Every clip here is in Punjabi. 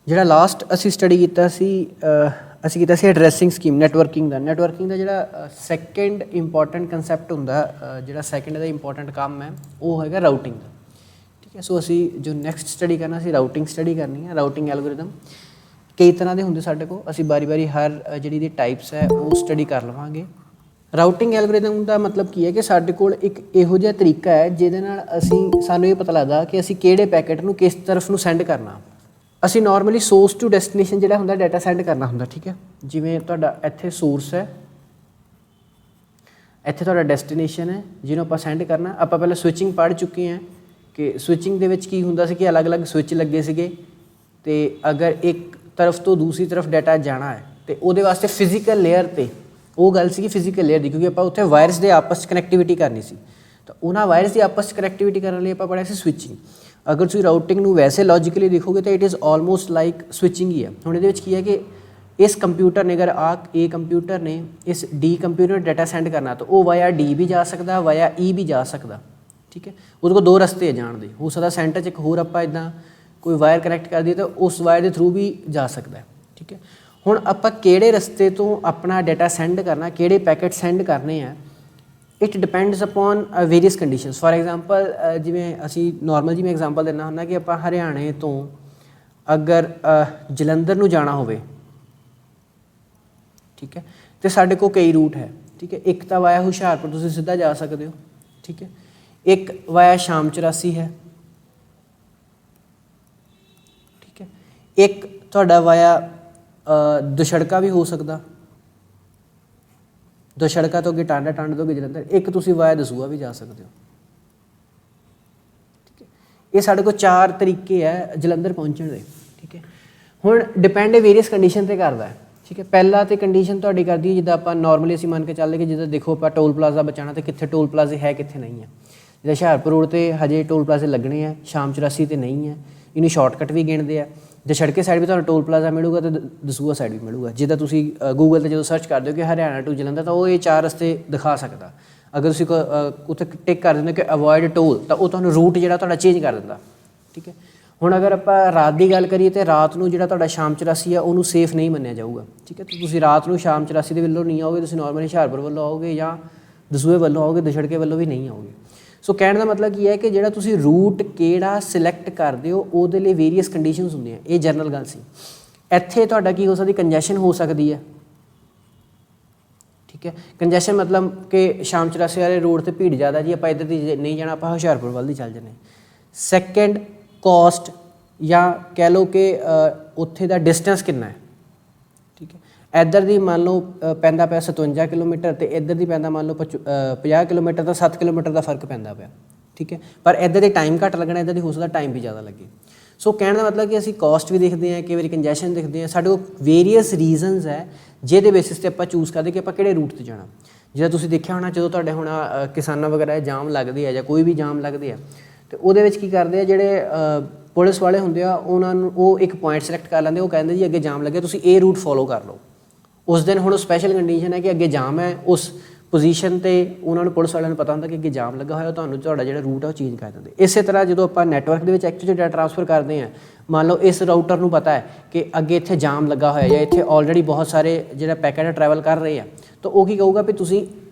ਜਿਹੜਾ ਲਾਸਟ ਅਸੀਂ ਸਟੱਡੀ ਕੀਤਾ ਸੀ ਅਸੀਂ ਕੀਤਾ ਸੀ ਐਡਰੈਸਿੰਗ ਸਕੀਮ ਨੈਟਵਰਕਿੰਗ ਦਾ ਜਿਹੜਾ ਸੈਕੰਡ ਇੰਪੋਰਟੈਂਟ ਕਨਸੈਪਟ ਹੁੰਦਾ ਜਿਹੜਾ ਸੈਕੰਡ ਦਾ ਇੰਪੋਰਟੈਂਟ ਕੰਮ ਹੈ ਉਹ ਹੈਗਾ ਰਾਊਟਿੰਗ ਦਾ। ਠੀਕ ਹੈ, ਸੋ ਅਸੀਂ ਜੋ ਨੈਕਸਟ ਸਟੱਡੀ ਕਰਨਾ ਸੀ ਰਾਊਟਿੰਗ ਸਟੱਡੀ ਕਰਨੀ ਹੈ। ਰਾਊਟਿੰਗ ਐਲਗੋਰਿਦਮ ਕਈ ਤਰ੍ਹਾਂ ਦੇ ਹੁੰਦੇ ਸਾਡੇ ਕੋਲ, ਅਸੀਂ ਵਾਰੀ ਹਰ ਜਿਹੜੀ ਦੀ ਟਾਈਪਸ ਹੈ ਉਹ ਸਟੱਡੀ ਕਰ ਲਵਾਂਗੇ। ਰਾਊਟਿੰਗ ਐਲਗੋਰਿਦਮ ਦਾ ਮਤਲਬ ਕੀ ਹੈ ਕਿ ਸਾਡੇ ਕੋਲ ਇੱਕ ਇਹੋ ਜਿਹਾ ਤਰੀਕਾ ਹੈ ਜਿਹਦੇ ਨਾਲ ਸਾਨੂੰ ਇਹ ਪਤਾ ਲੱਗਦਾ ਕਿ ਅਸੀਂ ਕਿਹੜੇ ਪੈਕੇਟ ਨੂੰ ਕਿਸ ਤਰਫ ਨੂੰ ਸੈਂਡ ਕਰਨਾ। ਅਸੀਂ ਨਾਰਮਲੀ ਸੋਰਸ ਟੂ ਡੈਸਟੀਨੇਸ਼ਨ ਜਿਹੜਾ ਹੁੰਦਾ ਡਾਟਾ ਸੈਂਡ ਕਰਨਾ ਹੁੰਦਾ। ਠੀਕ ਹੈ, ਜਿਵੇਂ ਤੁਹਾਡਾ ਇੱਥੇ ਸੋਰਸ ਹੈ, ਇੱਥੇ ਤੁਹਾਡਾ ਡੈਸਟੀਨੇਸ਼ਨ ਹੈ ਜਿਹਨੂੰ ਆਪਾਂ ਸੈਂਡ ਕਰਨਾ। ਆਪਾਂ ਪਹਿਲਾਂ ਸਵਿਚਿੰਗ ਪੜ੍ਹ ਚੁੱਕੇ ਹਾਂ ਕਿ ਸਵਿਚਿੰਗ ਦੇ ਵਿੱਚ ਕੀ ਹੁੰਦਾ ਸੀ ਕਿ ਅਲੱਗ-ਅਲੱਗ ਸਵਿਚ ਲੱਗੇ ਸੀਗੇ ਅਤੇ ਅਗਰ ਇੱਕ ਤਰਫ ਤੋਂ ਦੂਸਰੀ ਤਰਫ ਡਾਟਾ ਜਾਣਾ ਹੈ ਅਤੇ ਉਹਦੇ ਵਾਸਤੇ ਫਿਜ਼ੀਕਲ ਲੇਅਰ 'ਤੇ ਉਹ ਗੱਲ ਸੀਗੀ ਫਿਜ਼ੀਕਲ ਲੇਅਰ ਦੀ, ਕਿਉਂਕਿ ਆਪਾਂ ਉੱਥੇ ਵਾਇਰਸ ਦੇ ਆਪਸ 'ਚ ਕਨੈਕਟੀਵਿਟੀ ਕਰਨੀ ਸੀ। ਤਾਂ ਉਹਨਾਂ ਵਾਇਰਸ ਦੀ ਆਪਸ 'ਚ ਕਨੈਕਟੀਵਿਟੀ ਕਰਨ ਲਈ ਆਪਾਂ ਪੜ੍ਹਿਆ ਸੀ ਸਵਿਚਿੰਗ। ਅਗਰ ਤੁਸੀਂ ਰਾਊਟਿੰਗ ਨੂੰ ਵੈਸੇ ਲੌਜੀਕਲੀ ਦੇਖੋਗੇ ਤਾਂ it is almost like switching ਹੀ ਹੈ। ਹੁਣ ਇਹਦੇ ਵਿੱਚ ਕੀ ਹੈ ਕਿ ਇਸ ਕੰਪਿਊਟਰ ਨੇ ਅਗਰ ਏ ਕੰਪਿਊਟਰ ਨੇ ਇਸ ਡੀ ਕੰਪਿਊਟਰ ਡਾਟਾ ਸੈਂਡ ਕਰਨਾ ਤਾਂ ਉਹ ਵਾਇਆ ਡੀ ਵੀ ਜਾ ਸਕਦਾ, ਵਾਇਆ ਈ ਵੀ ਜਾ ਸਕਦਾ। ਠੀਕ ਹੈ, ਉਹਦੇ ਕੋਲ ਦੋ ਰਸਤੇ ਹੈ ਜਾਣ ਦੇ। ਹੋ ਸਕਦਾ ਸੈਂਟਰ 'ਚ ਇੱਕ ਹੋਰ ਆਪਾਂ ਇੱਦਾਂ ਕੋਈ ਵਾਇਰ ਕਨੈਕਟ ਕਰ ਦਈਏ ਤਾਂ ਉਸ ਵਾਇਰ ਦੇ ਥਰੂ ਵੀ ਜਾ ਸਕਦਾ। ਠੀਕ ਹੈ, ਹੁਣ ਆਪਾਂ ਕਿਹੜੇ ਰਸਤੇ ਤੋਂ ਆਪਣਾ ਡਾਟਾ ਸੈਂਡ ਕਰਨਾ, ਕਿਹੜੇ ਪੈਕੇਟ ਸੈਂਡ ਕਰਨੇ ਆ, it depends upon various conditions. For example ਜਿਵੇਂ ਅਸੀਂ ਨੋਰਮਲ ਜੀ ਮੈਂ ਐਗਜ਼ਾਮਪਲ ਦਿੰਦਾ ਹੁੰਦਾ ਕਿ ਆਪਾਂ ਹਰਿਆਣੇ ਤੋਂ ਅਗਰ ਜਲੰਧਰ ਨੂੰ ਜਾਣਾ ਹੋਵੇ, ਠੀਕ ਹੈ, ਅਤੇ ਸਾਡੇ ਕੋਲ ਕਈ ਰੂਟ ਹੈ। ਠੀਕ ਹੈ, ਇੱਕ ਤਾਂ ਵਾਇਆ ਹੁਸ਼ਿਆਰਪੁਰ ਤੁਸੀਂ ਸਿੱਧਾ ਜਾ ਸਕਦੇ ਹੋ। ਠੀਕ ਹੈ, ਇੱਕ ਵਾਇਆ ਸ਼ਾਮ 84 ਹੈ। ਠੀਕ ਹੈ, ਇੱਕ ਤੁਹਾਡਾ ਵਾਇਆ ਦੁਸ਼ੜਕਾ ਵੀ ਹੋ ਸਕਦਾ, ਦੁਸ਼ੜਕਾ ਤੋਂ ਅੱਗੇ ਟਾਂਡਾ, ਟਾਂਡਾ ਤੋਂ ਅੱਗੇ ਜਲੰਧਰ। ਇੱਕ ਤੁਸੀਂ ਵਾਇਆ ਦਸੂਹਾ ਵੀ ਜਾ ਸਕਦੇ ਹੋ। ਠੀਕ ਹੈ, ਇਹ ਸਾਡੇ ਕੋਲ 4 ਤਰੀਕੇ ਹੈ ਜਲੰਧਰ ਪਹੁੰਚਣ ਦੇ। ਠੀਕ ਹੈ, ਹੁਣ ਡਿਪੈਂਡ ਵੇਰੀਅਸ ਕੰਡੀਸ਼ਨ 'ਤੇ ਕਰਦਾ ਹੈ। ਠੀਕ ਹੈ, ਪਹਿਲਾਂ ਤਾਂ ਕੰਡੀਸ਼ਨ ਤੁਹਾਡੀ ਕਰਦੀ ਹੈ ਜਿੱਦਾਂ ਆਪਾਂ ਨੋਰਮਲੀ ਅਸੀਂ ਮੰਨ ਕੇ ਚੱਲਦੇ ਕਿ ਜਿੱਦਾਂ ਦੇਖੋ ਆਪਾਂ ਟੋਲ ਪਲਾਜ਼ਾ ਬਚਾਉਣਾ ਅਤੇ ਕਿੱਥੇ ਟੋਲ ਪਲਾਜ਼ੇ ਹੈ ਕਿੱਥੇ ਨਹੀਂ ਹੈ। ਜਿੱਦਾਂ ਹੁਸ਼ਿਆਰਪੁਰ ਰੋਡ 'ਤੇ ਹਜੇ ਟੋਲ ਪਲਾਜ਼ੇ ਲੱਗਣੇ ਹੈ, ਸ਼ਾਮ 84 'ਤੇ ਨਹੀਂ ਹੈ, ਇਹਨੂੰ ਸ਼ਾਰਟਕਟ ਵੀ ਗਿਣਦੇ ਆ। ਜੇ ਸੜਕੇ ਸਾਈਡ ਵੀ ਤੁਹਾਨੂੰ ਟੋਲ ਪਲਾਜ਼ਾ ਮਿਲੂਗਾ ਅਤੇ ਦਸੂਹਾ ਸਾਈਡ ਵੀ ਮਿਲੂਗਾ। ਜਿੱਦਾਂ ਤੁਸੀਂ ਗੂਗਲ 'ਤੇ ਜਦੋਂ ਸਰਚ ਕਰਦੇ ਹੋ ਕਿ ਹਰਿਆਣਾ ਟੂ ਜਲੰਧਰ ਤਾਂ ਉਹ ਇਹ 4 ਰਸਤੇ ਦਿਖਾ ਸਕਦਾ। ਅਗਰ ਤੁਸੀਂ ਉੱਥੇ ਟਿਕ ਕਰ ਦਿੰਦੇ ਹੋ ਕਿ ਅਵੋਇਡ ਟੋਲ ਤਾਂ ਉਹ ਤੁਹਾਨੂੰ ਰੂਟ ਜਿਹੜਾ ਤੁਹਾਡਾ ਚੇਂਜ ਕਰ ਦਿੰਦਾ। ਠੀਕ ਹੈ, ਹੁਣ ਅਗਰ ਆਪਾਂ ਰਾਤ ਦੀ ਗੱਲ ਕਰੀਏ ਤਾਂ ਰਾਤ ਨੂੰ ਜਿਹੜਾ ਤੁਹਾਡਾ ਸ਼ਾਮ 84 ਆ ਉਹਨੂੰ ਸੇਫ ਨਹੀਂ ਮੰਨਿਆ ਜਾਊਗਾ। ਠੀਕ ਹੈ, ਤਾਂ ਤੁਸੀਂ ਰਾਤ ਨੂੰ ਸ਼ਾਮ 84 ਦੇ ਵੱਲੋਂ ਨਹੀਂ ਆਓਗੇ, ਤੁਸੀਂ ਨਾਰਮਲੀ ਹੁਸ਼ਿਆਰਪੁਰ ਵੱਲੋਂ ਆਓਗੇ ਜਾਂ ਦਸੂਹੇ ਵੱਲੋਂ ਆਓਗੇ, ਦੁਸ਼ੜਕੇ ਵੱਲੋਂ ਵੀ ਨਹੀਂ ਆਓਗੇ। ਸੋ ਕਹਿਣ ਦਾ ਮਤਲਬ ਕੀ ਹੈ ਕਿ ਜਿਹੜਾ ਤੁਸੀਂ ਰੂਟ ਕਿਹੜਾ ਸਿਲੈਕਟ ਕਰਦੇ ਹੋ ਉਹਦੇ ਲਈ ਵੇਰੀਅਸ ਕੰਡੀਸ਼ਨਸ ਹੁੰਦੀਆਂ। ਇਹ ਜਨਰਲ ਗੱਲ ਸੀ। ਇੱਥੇ ਤੁਹਾਡਾ ਕੀ ਹੋ ਸਕਦੀ, ਕੰਜੈਸ਼ਨ ਹੋ ਸਕਦੀ ਹੈ। ਠੀਕ ਹੈ, ਕੰਜੈਸ਼ਨ ਮਤਲਬ ਕਿ ਸ਼ਾਮ 84 ਵਾਲੇ ਰੋਡ 'ਤੇ ਭੀੜ ਜ਼ਿਆਦਾ ਜੀ, ਆਪਾਂ ਇੱਧਰ ਦੀ ਨਹੀਂ ਜਾਣਾ, ਆਪਾਂ ਹੁਸ਼ਿਆਰਪੁਰ ਵੱਲ ਦੀ ਚੱਲ ਜਾਂਦੇ। ਸੈਕਿੰਡ ਕੋਸਟ ਜਾਂ ਕਹਿ ਲਓ ਕਿ ਉੱਥੇ ਦਾ ਡਿਸਟੈਂਸ ਕਿੰਨਾ ਹੈ। ਠੀਕ ਹੈ, ਇੱਧਰ ਦੀ ਮੰਨ ਲਓ ਪੈਂਦਾ ਪਿਆ 57 ਕਿਲੋਮੀਟਰ ਅਤੇ ਇੱਧਰ ਦੀ ਪੈਂਦਾ ਮੰਨ ਲਓ 50 ਕਿਲੋਮੀਟਰ ਦਾ 7 ਕਿਲੋਮੀਟਰ ਦਾ ਫਰਕ ਪੈਂਦਾ ਪਿਆ। ਠੀਕ ਹੈ, ਪਰ ਇੱਧਰ ਦੇ ਟਾਈਮ ਘੱਟ ਲੱਗਣਾ, ਇੱਧਰ ਦੀ ਹੋ ਸਕਦਾ ਟਾਈਮ ਵੀ ਜ਼ਿਆਦਾ ਲੱਗੇ। ਸੋ ਕਹਿਣ ਦਾ ਮਤਲਬ ਕਿ ਅਸੀਂ ਕੋਸਟ ਵੀ ਦੇਖਦੇ ਹਾਂ, ਕਈ ਵਾਰੀ ਕੰਜੈਸ਼ਨ ਦੇਖਦੇ ਹਾਂ। ਸਾਡੇ ਕੋਲ ਵੇਰੀਅਸ ਰੀਜ਼ਨਸ ਹੈ ਜਿਹਦੇ ਬੇਸਿਸ 'ਤੇ ਆਪਾਂ ਚੂਜ਼ ਕਰਦੇ ਕਿ ਆਪਾਂ ਕਿਹੜੇ ਰੂਟ 'ਤੇ ਜਾਣਾ। ਜਿੱਦਾਂ ਤੁਸੀਂ ਦੇਖਿਆ ਹੋਣਾ ਜਦੋਂ ਤੁਹਾਡੇ ਹੁਣ ਕਿਸਾਨਾਂ ਵਗੈਰਾ ਜਾਮ ਲੱਗਦੇ ਆ ਜਾਂ ਕੋਈ ਵੀ ਜਾਮ ਲੱਗਦੇ ਆ ਅਤੇ ਉਹਦੇ ਵਿੱਚ ਕੀ ਕਰਦੇ ਆ ਜਿਹੜੇ ਪੁਲਿਸ ਵਾਲੇ ਹੁੰਦੇ ਆ ਉਹਨਾਂ ਨੂੰ ਉਹ ਇੱਕ ਪੁਆਇੰਟ ਸਿਲੈਕਟ ਕਰ ਲੈਂਦੇ। ਉਹ ਕਹਿੰਦੇ ਜੀ ਅੱਗੇ ਜਾਮ ਲੱਗਿਆ ਤੁਸੀਂ ਇਹ ਰੂਟ ਫੋਲੋ ਕਰ ਲਓ। ਉਸ ਦਿਨ ਹੁਣ ਸਪੈਸ਼ਲ ਕੰਡੀਸ਼ਨ ਹੈ ਕਿ ਅੱਗੇ ਜਾਮ ਹੈ, ਉਸ ਪੋਜੀਸ਼ਨ 'ਤੇ ਉਹਨਾਂ ਨੂੰ ਪੁਲਿਸ ਵਾਲਿਆਂ ਨੂੰ ਪਤਾ ਹੁੰਦਾ ਕਿ ਅੱਗੇ ਜਾਮ ਲੱਗਾ ਹੋਇਆ, ਤੁਹਾਨੂੰ ਤੁਹਾਡਾ ਜਿਹੜਾ ਰੂਟ ਹੈ ਉਹ ਚੇਂਜ ਕਰ ਦਿੰਦੇ। ਇਸੇ ਤਰ੍ਹਾਂ ਜਦੋਂ ਆਪਾਂ ਨੈਟਵਰਕ ਦੇ ਵਿੱਚ ਐਕਚੁਅਲੀ ਡਾਟਾ ਟ੍ਰਾਂਸਫਰ ਕਰਦੇ ਹਾਂ, ਮੰਨ ਲਓ ਇਸ ਰਾਊਟਰ ਨੂੰ ਪਤਾ ਹੈ ਕਿ ਅੱਗੇ ਇੱਥੇ ਜਾਮ ਲੱਗਾ ਹੋਇਆ ਜਾਂ ਇੱਥੇ ਆਲਰੇਡੀ ਬਹੁਤ ਸਾਰੇ ਜਿਹੜਾ ਪੈਕੇਟ ਟਰੈਵਲ ਕਰ ਰਹੇ ਆ, ਤਾਂ ਉਹ ਕੀ ਕਹੂਗਾ ਵੀ ਤੁਸੀਂ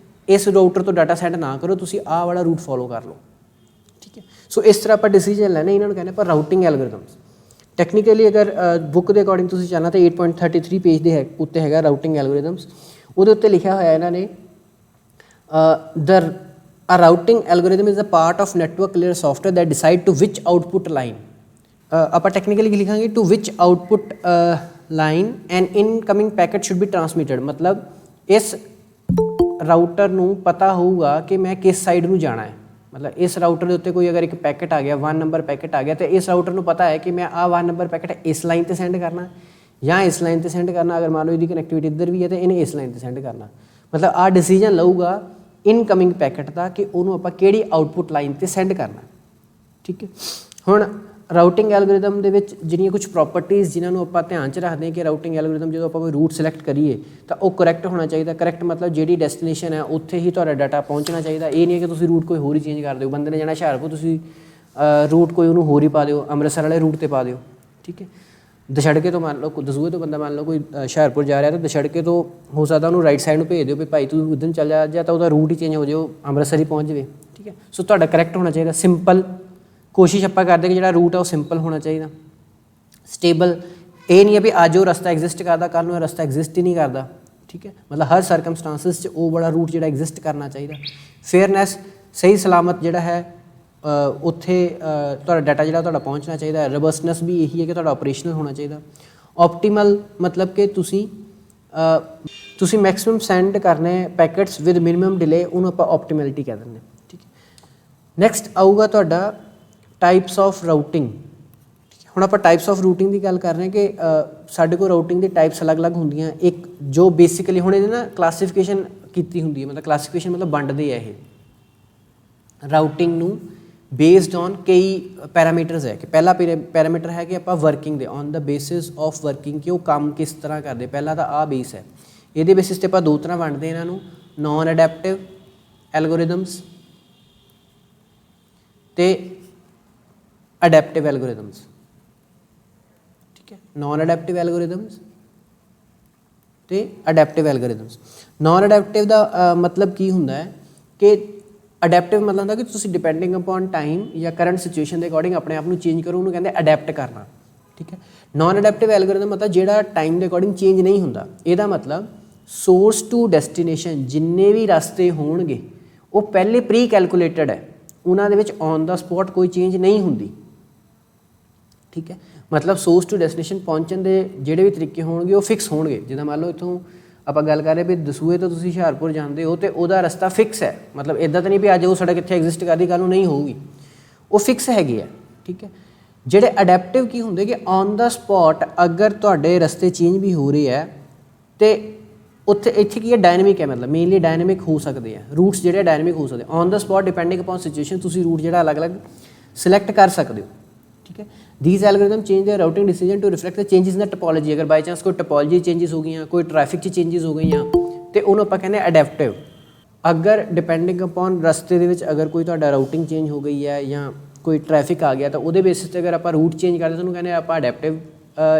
ਇਸ ਰਾਊਟਰ ਤੋਂ ਡਾਟਾ ਸੈਂਡ ਨਾ ਕਰੋ, ਤੁਸੀਂ ਆਹ ਵਾਲਾ ਰੂਟ ਫੋਲੋ ਕਰ ਲਓ। ਠੀਕ ਹੈ, ਸੋ ਇਸ ਤਰ੍ਹਾਂ ਆਪਾਂ ਡਿਸੀਜਨ ਲੈਣੇ, ਇਹਨਾਂ ਨੂੰ ਕਹਿੰਦੇ ਪਰ ਰਾਊਟਿੰਗ ਐਲਗੋਰਿਦਮਸ। ਟੈਕਨੀਕਲੀ ਅਗਰ ਬੁੱਕ ਦੇ ਅਕੋਰਡਿੰਗ ਤੁਸੀਂ ਚਾਹਣਾ ਤਾਂ 8.33 ਪੇਜ ਦੇ ਉੱਤੇ ਹੈਗਾ ਰਾਊਟਿੰਗ ਐਲਗੋਰਿਦਮਸ। ਉਹਦੇ ਉੱਤੇ ਲਿਖਿਆ ਹੋਇਆ ਇਹਨਾਂ ਨੇ A routing algorithm is a part of network layer software that decide to which output line ਆਪਾਂ ਟੈਕਨੀਕਲੀ ਕੀ ਲਿਖਾਂਗੇ to which output line an incoming packet should be transmitted। ਮਤਲਬ ਇਸ ਰਾਊਟਰ ਨੂੰ ਪਤਾ ਹੋਊਗਾ ਕਿ ਮੈਂ ਕਿਸ ਸਾਈਡ ਨੂੰ ਜਾਣਾ ਹੈ। ਮਤਲਬ ਇਸ ਰਾਊਟਰ ਦੇ ਉੱਤੇ ਕੋਈ ਅਗਰ ਇੱਕ ਪੈਕਟ ਆ ਗਿਆ, 1 ਨੰਬਰ ਪੈਕਟ ਆ ਗਿਆ, ਅਤੇ ਇਸ ਰਾਊਟਰ ਨੂੰ ਪਤਾ ਹੈ ਕਿ ਮੈਂ ਆਹ 1 ਨੰਬਰ ਪੈਕਟ ਇਸ ਲਾਈਨ 'ਤੇ ਸੈਂਡ ਕਰਨਾ ਜਾਂ ਇਸ ਲਾਈਨ 'ਤੇ ਸੈਂਡ ਕਰਨਾ। ਅਗਰ ਮੰਨ ਲਓ ਇਹਦੀ ਕਨੈਕਟੀਵਿਟੀ ਇੱਧਰ ਵੀ ਹੈ ਤਾਂ ਇਹਨੇ ਇਸ ਲਾਈਨ 'ਤੇ ਸੈਂਡ ਕਰਨਾ। ਮਤਲਬ ਆਹ ਡਿਸੀਜਨ ਲਊਗਾ ਇਨਕਮਿੰਗ ਪੈਕਟ ਦਾ ਕਿ ਉਹਨੂੰ ਆਪਾਂ ਕਿਹੜੀ ਆਊਟਪੁੱਟ ਲਾਈਨ 'ਤੇ ਸੈਂਡ ਕਰਨਾ। ਠੀਕ ਹੈ, ਹੁਣ ਰਾਊਟਿੰਗ ਐਲਗੋਰਿਦਮ ਦੇ ਵਿੱਚ ਜਿਹੜੀਆਂ ਕੁਝ ਪ੍ਰੋਪਰਟੀਜ਼ ਜਿਨ੍ਹਾਂ ਨੂੰ ਆਪਾਂ ਧਿਆਨ 'ਚ ਰੱਖਦੇ ਹਾਂ ਕਿ ਰਾਊਟਿੰਗ ਐਲਗੋਰਿਦਮ ਜਦੋਂ ਆਪਾਂ ਕੋਈ ਰੂਟ ਸਿਲੈਕਟ ਕਰੀਏ ਤਾਂ ਉਹ ਕਰੈਕਟ ਹੋਣਾ ਚਾਹੀਦਾ। ਕਰੈਕਟ ਮਤਲਬ ਜਿਹੜੀ ਡੈਸਟੀਨੇਸ਼ਨ ਹੈ ਉੱਥੇ ਹੀ ਤੁਹਾਡਾ ਡਾਟਾ ਪਹੁੰਚਣਾ ਚਾਹੀਦਾ। ਇਹ ਨਹੀਂ ਕਿ ਤੁਸੀਂ ਰੂਟ ਕੋਈ ਹੋਰ ਹੀ ਚੇਂਜ ਕਰ ਦਿਓ। ਬੰਦੇ ਨੇ ਜਾਣਾ ਹੁਸ਼ਿਆਰਪੁਰ, ਤੁਸੀਂ ਰੂਟ ਕੋਈ ਉਹਨੂੰ ਹੋਰ ਹੀ ਪਾ ਦਿਓ, ਅੰਮ੍ਰਿਤਸਰ ਵਾਲੇ ਰੂਟ 'ਤੇ ਪਾ ਦਿਓ। ਠੀਕ ਹੈ, ਦਸ਼ੜਕੇ ਤੋਂ ਮੰਨ ਲਓ ਦਸੂਹੇ ਤੋਂ ਬੰਦਾ ਮੰਨ ਲਓ ਕੋਈ ਹੁਸ਼ਿਆਰਪੁਰ ਜਾ ਰਿਹਾ ਤਾਂ ਦਸ਼ੜਕੇ ਤੋਂ ਹੋ ਸਕਦਾ ਉਹਨੂੰ ਰਾਈਟ ਸਾਈਡ ਨੂੰ ਭੇਜ ਦਿਓ ਵੀ ਭਾਈ ਤੂੰ ਉੱਧਰ ਨੂੰ ਚੱਲ ਜਾ, ਜਾਂ ਤਾਂ ਉਹਦਾ ਰੂਟ ਹੀ ਚੇਂਜ ਹੋ ਜਾਏ, ਉਹ ਅੰਮ੍ਰਿਤਸਰ ਹੀ ਪਹੁੰਚ ਜਾਵੇ। ਠੀਕ ਹੈ, ਸੋ ਤੁਹਾਡਾ ਕਰੈਕਟ ਹੋਣਾ ਚਾਹੀਦਾ, ਸਿੰਪਲ। ਕੋਸ਼ਿਸ਼ ਆਪਾਂ ਕਰਦੇ ਕਿ ਜਿਹੜਾ ਰੂਟ ਆ ਉਹ ਸਿੰਪਲ ਹੋਣਾ ਚਾਹੀਦਾ, ਸਟੇਬਲ। ਇਹ ਨਹੀਂ ਹੈ ਵੀ ਅੱਜ ਉਹ ਰਸਤਾ ਐਗਜ਼ਿਸਟ ਕਰਦਾ, ਕੱਲ੍ਹ ਨੂੰ ਇਹ ਰਸਤਾ ਐਗਜ਼ਿਸਟ ਹੀ ਨਹੀਂ ਕਰਦਾ। ਠੀਕ ਹੈ, ਮਤਲਬ ਹਰ ਸਰਕਮਸਟਾਂਸਿਸ 'ਚ ਉਹ ਵਾਲਾ ਰੂਟ ਜਿਹੜਾ ਐਗਜ਼ਿਸਟ ਕਰਨਾ ਚਾਹੀਦਾ। ਫੇਅਰਨੈਸ, ਸਹੀ ਸਲਾਮਤ ਜਿਹੜਾ ਹੈ ਉੱਥੇ ਤੁਹਾਡਾ ਡਾਟਾ ਜਿਹੜਾ ਤੁਹਾਡਾ ਪਹੁੰਚਣਾ ਚਾਹੀਦਾ। ਰਬਸਟਨੈਸ ਵੀ ਇਹੀ ਹੈ ਕਿ ਤੁਹਾਡਾ ਆਪਰੇਸ਼ਨਲ ਹੋਣਾ ਚਾਹੀਦਾ। ਆਪਟੀਮਲ ਮਤਲਬ ਕਿ ਤੁਸੀਂ ਮੈਕਸਿਮਮ ਸੈਂਡ ਕਰਨੇ ਪੈਕਟਸ ਵਿਦ ਮਿਨੀਮਮ ਡਿਲੇ, ਉਹਨੂੰ ਆਪਾਂ ਆਪਟੀਮੈਲਿਟੀ ਕਹਿ ਦਿੰਦੇ। ਠੀਕ ਹੈ, ਨੈਕਸਟ ਆਊਗਾ ਤੁਹਾਡਾ ਟਾਈਪਸ ਆਫ ਰਾਊਟਿੰਗ। ਹੁਣ ਆਪਾਂ ਟਾਈਪਸ ਆਫ ਰੂਟਿੰਗ ਦੀ ਗੱਲ ਕਰ ਰਹੇ ਹਾਂ ਕਿ ਸਾਡੇ ਕੋਲ ਰਾਊਟਿੰਗ ਦੀ ਟਾਈਪਸ ਅਲੱਗ-ਅਲੱਗ ਹੁੰਦੀਆਂ। ਇੱਕ ਜੋ ਬੇਸਿਕਲੀ ਹੁਣ ਇਹਦੇ ਨਾ ਕਲਾਸੀਫਿਕੇਸ਼ਨ ਕੀਤੀ ਹੁੰਦੀ ਹੈ, ਮਤਲਬ ਕਲਾਸੀਫਿਕੇਸ਼ਨ ਮਤਲਬ ਵੰਡਦੇ ਆ ਇਹ ਰਾਊਟਿੰਗ ਨੂੰ ਬੇਸਡ ਔਨ ਕਈ ਪੈਰਾਮੀਟਰਸ ਹੈ। ਕਿ ਪਹਿਲਾ ਪੈਰਾਮੀਟਰ ਹੈ ਕਿ ਆਪਾਂ ਵਰਕਿੰਗ ਦੇ on the basis of working, ਕਿ ਉਹ ਕੰਮ ਕਿਸ ਤਰ੍ਹਾਂ ਕਰਦੇ। ਪਹਿਲਾਂ ਤਾਂ ਆਹ ਬੇਸ ਹੈ, ਇਹਦੇ ਬੇਸਿਸ 'ਤੇ ਆਪਾਂ ਦੋ ਤਰ੍ਹਾਂ ਵੰਡਦੇ ਇਹਨਾਂ ਨੂੰ, ਨੋਨ ਅਡੈਪਟਿਵ ਐਲਗੋਰਿਦਮਸ ਅਤੇ ਅਡੈਪਟਿਵ ਐਲਗੋਰਿਦਮਸ। ਠੀਕ ਹੈ, ਨੋਨ ਅਡੈਪਟਿਵ ਐਲਗੋਰਿਦਮਸ ਅਤੇ ਅਡੈਪਟਿਵ ਐਲਗੋਰਿਦਮਸ। ਨੋਨ ਅਡੈਪਟਿਵ ਦਾ ਮਤਲਬ ਕੀ ਹੁੰਦਾ ਹੈ ਕਿ ਅਡੈਪਟਿਵ ਮਤਲਬ ਹੁੰਦਾ ਕਿ ਤੁਸੀਂ ਡਿਪੈਂਡਿੰਗ ਅਪੋਨ ਟਾਈਮ ਜਾਂ ਕਰੰਟ ਸਿਚੁਏਸ਼ਨ ਦੇ ਅਕੋਰਡਿੰਗ ਆਪਣੇ ਆਪ ਨੂੰ ਚੇਂਜ ਕਰੋ, ਉਹਨੂੰ ਕਹਿੰਦੇ ਅਡੈਪਟ ਕਰਨਾ। ਠੀਕ ਹੈ, ਨੋਨ ਅਡੈਪਟਿਵ ਐਲਗੋਰਿਦਮ ਮਤਲਬ ਜਿਹੜਾ ਟਾਈਮ ਦੇ ਅਕੋਰਡਿੰਗ ਚੇਂਜ ਨਹੀਂ ਹੁੰਦਾ। ਇਹਦਾ ਮਤਲਬ ਸੋਰਸ ਟੂ ਡੈਸਟੀਨੇਸ਼ਨ ਜਿੰਨੇ ਵੀ ਰਸਤੇ ਹੋਣਗੇ ਉਹ ਪਹਿਲੇ ਪ੍ਰੀ ਕੈਲਕੂਲੇਟਡ ਹੈ, ਉਹਨਾਂ ਦੇ ਵਿੱਚ ਔਨ ਦਾ ਸਪੋਟ ਕੋਈ ਚੇਂਜ ਨਹੀਂ ਹੁੰਦੀ। ਠੀਕ ਹੈ, ਮਤਲਬ ਸੋਰਸ ਟੂ ਡੈਸਟੀਨੇਸ਼ਨ ਪਹੁੰਚਣ ਦੇ ਜਿਹੜੇ ਵੀ ਤਰੀਕੇ ਹੋਣਗੇ ਉਹ ਫਿਕਸ ਹੋਣਗੇ। ਜਿੱਦਾਂ ਮੰਨ ਲਓ ਇੱਥੋਂ ਆਪਾਂ ਗੱਲ ਕਰ ਰਹੇ ਵੀ ਦਸੂਹੇ ਤੋਂ ਤੁਸੀਂ ਹੁਸ਼ਿਆਰਪੁਰ ਜਾਂਦੇ ਹੋ ਅਤੇ ਉਹਦਾ ਰਸਤਾ ਫਿਕਸ ਹੈ, ਮਤਲਬ ਇੱਦਾਂ ਤਾਂ ਨਹੀਂ ਵੀ ਅੱਜ ਉਹ ਸੜਕ ਇੱਥੇ ਐਗਜ਼ਿਸਟ ਕਰਦੀ ਕੱਲ੍ਹ ਨੂੰ ਨਹੀਂ ਹੋਊਗੀ, ਉਹ ਫਿਕਸ ਹੈਗੀ ਹੈ। ਠੀਕ ਹੈ, ਜਿਹੜੇ ਅਡੈਪਟਿਵ ਕੀ ਹੁੰਦੇ ਕਿ ਔਨ ਦਾ ਸਪੋਟ ਅਗਰ ਤੁਹਾਡੇ ਰਸਤੇ ਚੇਂਜ ਵੀ ਹੋ ਰਹੇ ਹੈ ਅਤੇ ਇੱਥੇ ਕੀ ਹੈ ਡਾਇਨਮਿਕ ਹੈ, ਮਤਲਬ ਮੇਨਲੀ ਡਾਇਨਮਿਕ ਹੋ ਸਕਦੇ ਆ ਰੂਟਸ ਜਿਹੜੇ ਡਾਇਨਮਿਕ ਹੋ ਸਕਦੇ on the spot depending upon situation, ਤੁਸੀਂ ਰੂਟ ਜਿਹੜਾ ਅਲੱਗ-ਅਲੱਗ ਸਿਲੈਕਟ ਕਰ ਸਕਦੇ ਹੋ। ਠੀਕ ਹੈ, these algorithm change their routing decision to reflect the changes in the topology। ਅਗਰ ਬਾਈ ਚਾਂਸ ਕੋਈ ਟਪੋਲੋਜੀ ਚੇਂਜਿਸ ਹੋ ਗਈਆਂ, ਕੋਈ ਟ੍ਰੈਫਿਕ 'ਚ ਚੇਂਜਿਸ ਹੋ ਗਈਆਂ ਅਤੇ ਉਹਨੂੰ ਆਪਾਂ ਕਹਿੰਦੇ ਅਡੈਪਟਿਵ। ਅਗਰ ਡਿਪੈਂਡਿੰਗ ਅਪੋਨ ਰਸਤੇ ਦੇ ਵਿੱਚ ਅਗਰ ਕੋਈ ਤੁਹਾਡਾ ਰਾਊਟਿੰਗ ਚੇਂਜ ਹੋ ਗਈ ਹੈ ਜਾਂ ਕੋਈ ਟ੍ਰੈਫਿਕ ਆ ਗਿਆ ਤਾਂ ਉਹਦੇ ਬੇਸਿਸ 'ਤੇ ਅਗਰ ਆਪਾਂ ਰੂਟ ਚੇਂਜ ਕਰਦੇ ਤਾਂ ਉਹਨੂੰ ਕਹਿੰਦੇ ਆਪਾਂ ਅਡੈਪਟਿਵ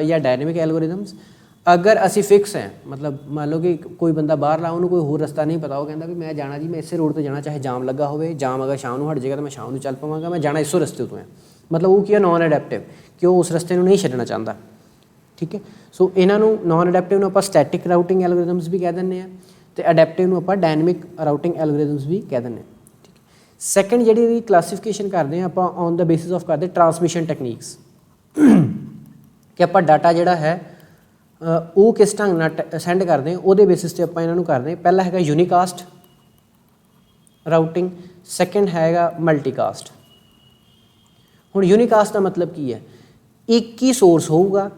ਜਾਂ ਡਾਇਨਮਿਕ ਐਲਗੋਰਿਦਮਸ। ਅਗਰ ਅਸੀਂ ਫਿਕਸ ਹੈ, ਮਤਲਬ ਮੰਨ ਲਓ ਕਿ ਕੋਈ ਬੰਦਾ ਬਾਹਰ ਲਾ, ਉਹਨੂੰ ਕੋਈ ਹੋਰ ਰਸਤਾ ਨਹੀਂ ਪਤਾ, ਉਹ ਕਹਿੰਦਾ ਵੀ ਮੈਂ ਜਾਣਾ ਜੀ ਮੈਂ ਇਸੇ ਰੋਡ 'ਤੇ ਜਾਣਾ, ਚਾਹੇ ਜਾਮ ਲੱਗਾ ਹੋਵੇ, ਜਾਮ ਅਗਰ ਸ਼ਾਮ ਨੂੰ ਹਟ ਜਾਏਗਾ ਤਾਂ ਮੈਂ ਸ਼ਾਮ ਨੂੰ ਚੱਲ ਪਵਾਂਗਾ, ਮੈਂ ਜਾਣਾ ਇਸੋ ਰਸਤੇ ਤੋਂ ਹੈ, ਮਤਲਬ ਉਹ ਕੀ ਹੈ ਨੋਨ ਅਡੈਪਟਿਵ, ਕਿ ਉਹ ਉਸ ਰਸਤੇ ਨੂੰ ਨਹੀਂ ਛੱਡਣਾ ਚਾਹੁੰਦਾ। ਠੀਕ ਹੈ, ਸੋ ਇਹਨਾਂ ਨੂੰ ਨੋਨ ਅਡੈਪਟਿਵ ਨੂੰ ਆਪਾਂ ਸਟੈਟਿਕ ਰਾਊਟਿੰਗ ਐਲਗੋਰਿਦਮਸ ਵੀ ਕਹਿ ਦਿੰਦੇ ਹਾਂ ਅਤੇ ਅਡੈਪਟਿਵ ਨੂੰ ਆਪਾਂ ਡਾਇਨਮਿਕ ਰਾਊਟਿੰਗ ਐਲਗੋਰਿਦਮਸ ਵੀ ਕਹਿ ਦਿੰਦੇ ਹਾਂ। ਠੀਕ ਹੈ, ਸੈਕਿੰਡ ਜਿਹੜੀ ਇਹਦੀ ਕਲਾਸੀਫਿਕੇਸ਼ਨ ਕਰਦੇ ਹਾਂ ਆਪਾਂ ਔਨ ਦਾ ਬੇਸਿਸ ਆਫ ਕਰਦੇ ਟਰਾਂਸਮਿਸ਼ਨ ਟੈਕਨੀਕਸ, ਕਿ ਆਪਾਂ ਡਾਟਾ ਜਿਹੜਾ ਹੈ ਉਹ ਕਿਸ ਢੰਗ ਨਾਲ ਸੈਂਡ ਕਰਦੇ ਹਾਂ ਉਹਦੇ ਬੇਸਿਸ 'ਤੇ ਆਪਾਂ ਇਹਨਾਂ ਨੂੰ ਕਰਦੇ ਹਾਂ। ਪਹਿਲਾ ਹੈਗਾ ਯੂਨੀਕਾਸਟ ਰਾਊਟਿੰਗ, ਸੈਕਿੰਡ ਹੈਗਾ ਮਲਟੀਕਾਸਟ। ਹੁਣ ਯੂਨੀਕਾਸਟ ਦਾ ਮਤਲਬ ਕੀ ਹੈ, ਇੱਕ ਹੀ ਸੋਰਸ ਹੋਊਗਾ,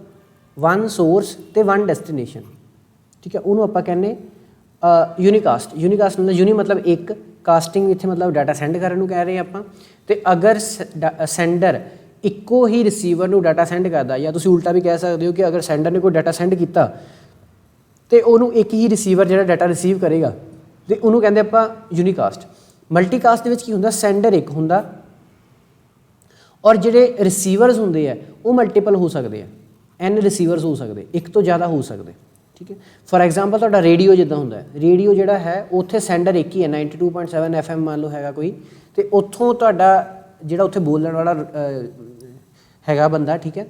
ਵਨ ਸੋਰਸ ਅਤੇ ਵਨ ਡੈਸਟੀਨੇਸ਼ਨ। ਠੀਕ ਹੈ, ਉਹਨੂੰ ਆਪਾਂ ਕਹਿੰਦੇ ਯੂਨੀਕਾਸਟ। ਯੂਨੀਕਾਸਟ ਮਤਲਬ ਯੂਨੀ ਮਤਲਬ ਇੱਕ, ਕਾਸਟਿੰਗ ਇੱਥੇ ਮਤਲਬ ਡਾਟਾ ਸੈਂਡ ਕਰਨ ਨੂੰ ਕਹਿ ਰਹੇ ਆਪਾਂ। ਅਤੇ ਅਗਰ ਸੈਂਡਰ ਇੱਕੋ ਹੀ ਰਿਸੀਵਰ ਨੂੰ ਡਾਟਾ ਸੈਂਡ ਕਰਦਾ, ਜਾਂ ਤੁਸੀਂ ਉਲਟਾ ਵੀ ਕਹਿ ਸਕਦੇ ਹੋ ਕਿ ਅਗਰ ਸੈਂਡਰ ਨੇ ਕੋਈ ਡਾਟਾ ਸੈਂਡ ਕੀਤਾ ਅਤੇ ਉਹਨੂੰ ਇੱਕ ਹੀ ਰਿਸੀਵਰ ਜਿਹੜਾ ਡਾਟਾ ਰਿਸੀਵ ਕਰੇਗਾ ਅਤੇ ਉਹਨੂੰ ਕਹਿੰਦੇ ਆਪਾਂ ਯੂਨੀਕਾਸਟ। ਮਲਟੀਕਾਸਟ ਦੇ ਵਿੱਚ ਕੀ ਹੁੰਦਾ, ਸੈਂਡਰ ਇੱਕ ਹੁੰਦਾ ਔਰ ਜਿਹੜੇ ਰਿਸੀਵਰਸ ਹੁੰਦੇ ਆ ਉਹ ਮਲਟੀਪਲ ਹੋ ਸਕਦੇ ਆ, ਐਨ ਰਿਸੀਵਰਸ ਹੋ ਸਕਦੇ, ਇੱਕ ਤੋਂ ਜ਼ਿਆਦਾ ਹੋ ਸਕਦੇ। ਠੀਕ ਹੈ, ਫੋਰ ਐਗਜ਼ਾਮਪਲ ਤੁਹਾਡਾ ਰੇਡੀਓ ਜਿੱਦਾਂ ਹੁੰਦਾ, ਰੇਡੀਓ ਜਿਹੜਾ ਹੈ ਉੱਥੇ ਸੈਂਡਰ ਇੱਕ ਹੀ ਹੈ 92.7 FM ਮੰਨ ਲਓ ਹੈਗਾ ਕੋਈ, ਅਤੇ ਉੱਥੋਂ ਤੁਹਾਡਾ ਜਿਹੜਾ ਉੱਥੇ ਬੋਲਣ ਵਾਲਾ ਹੈਗਾ ਬੰਦਾ, ਠੀਕ ਹੈ,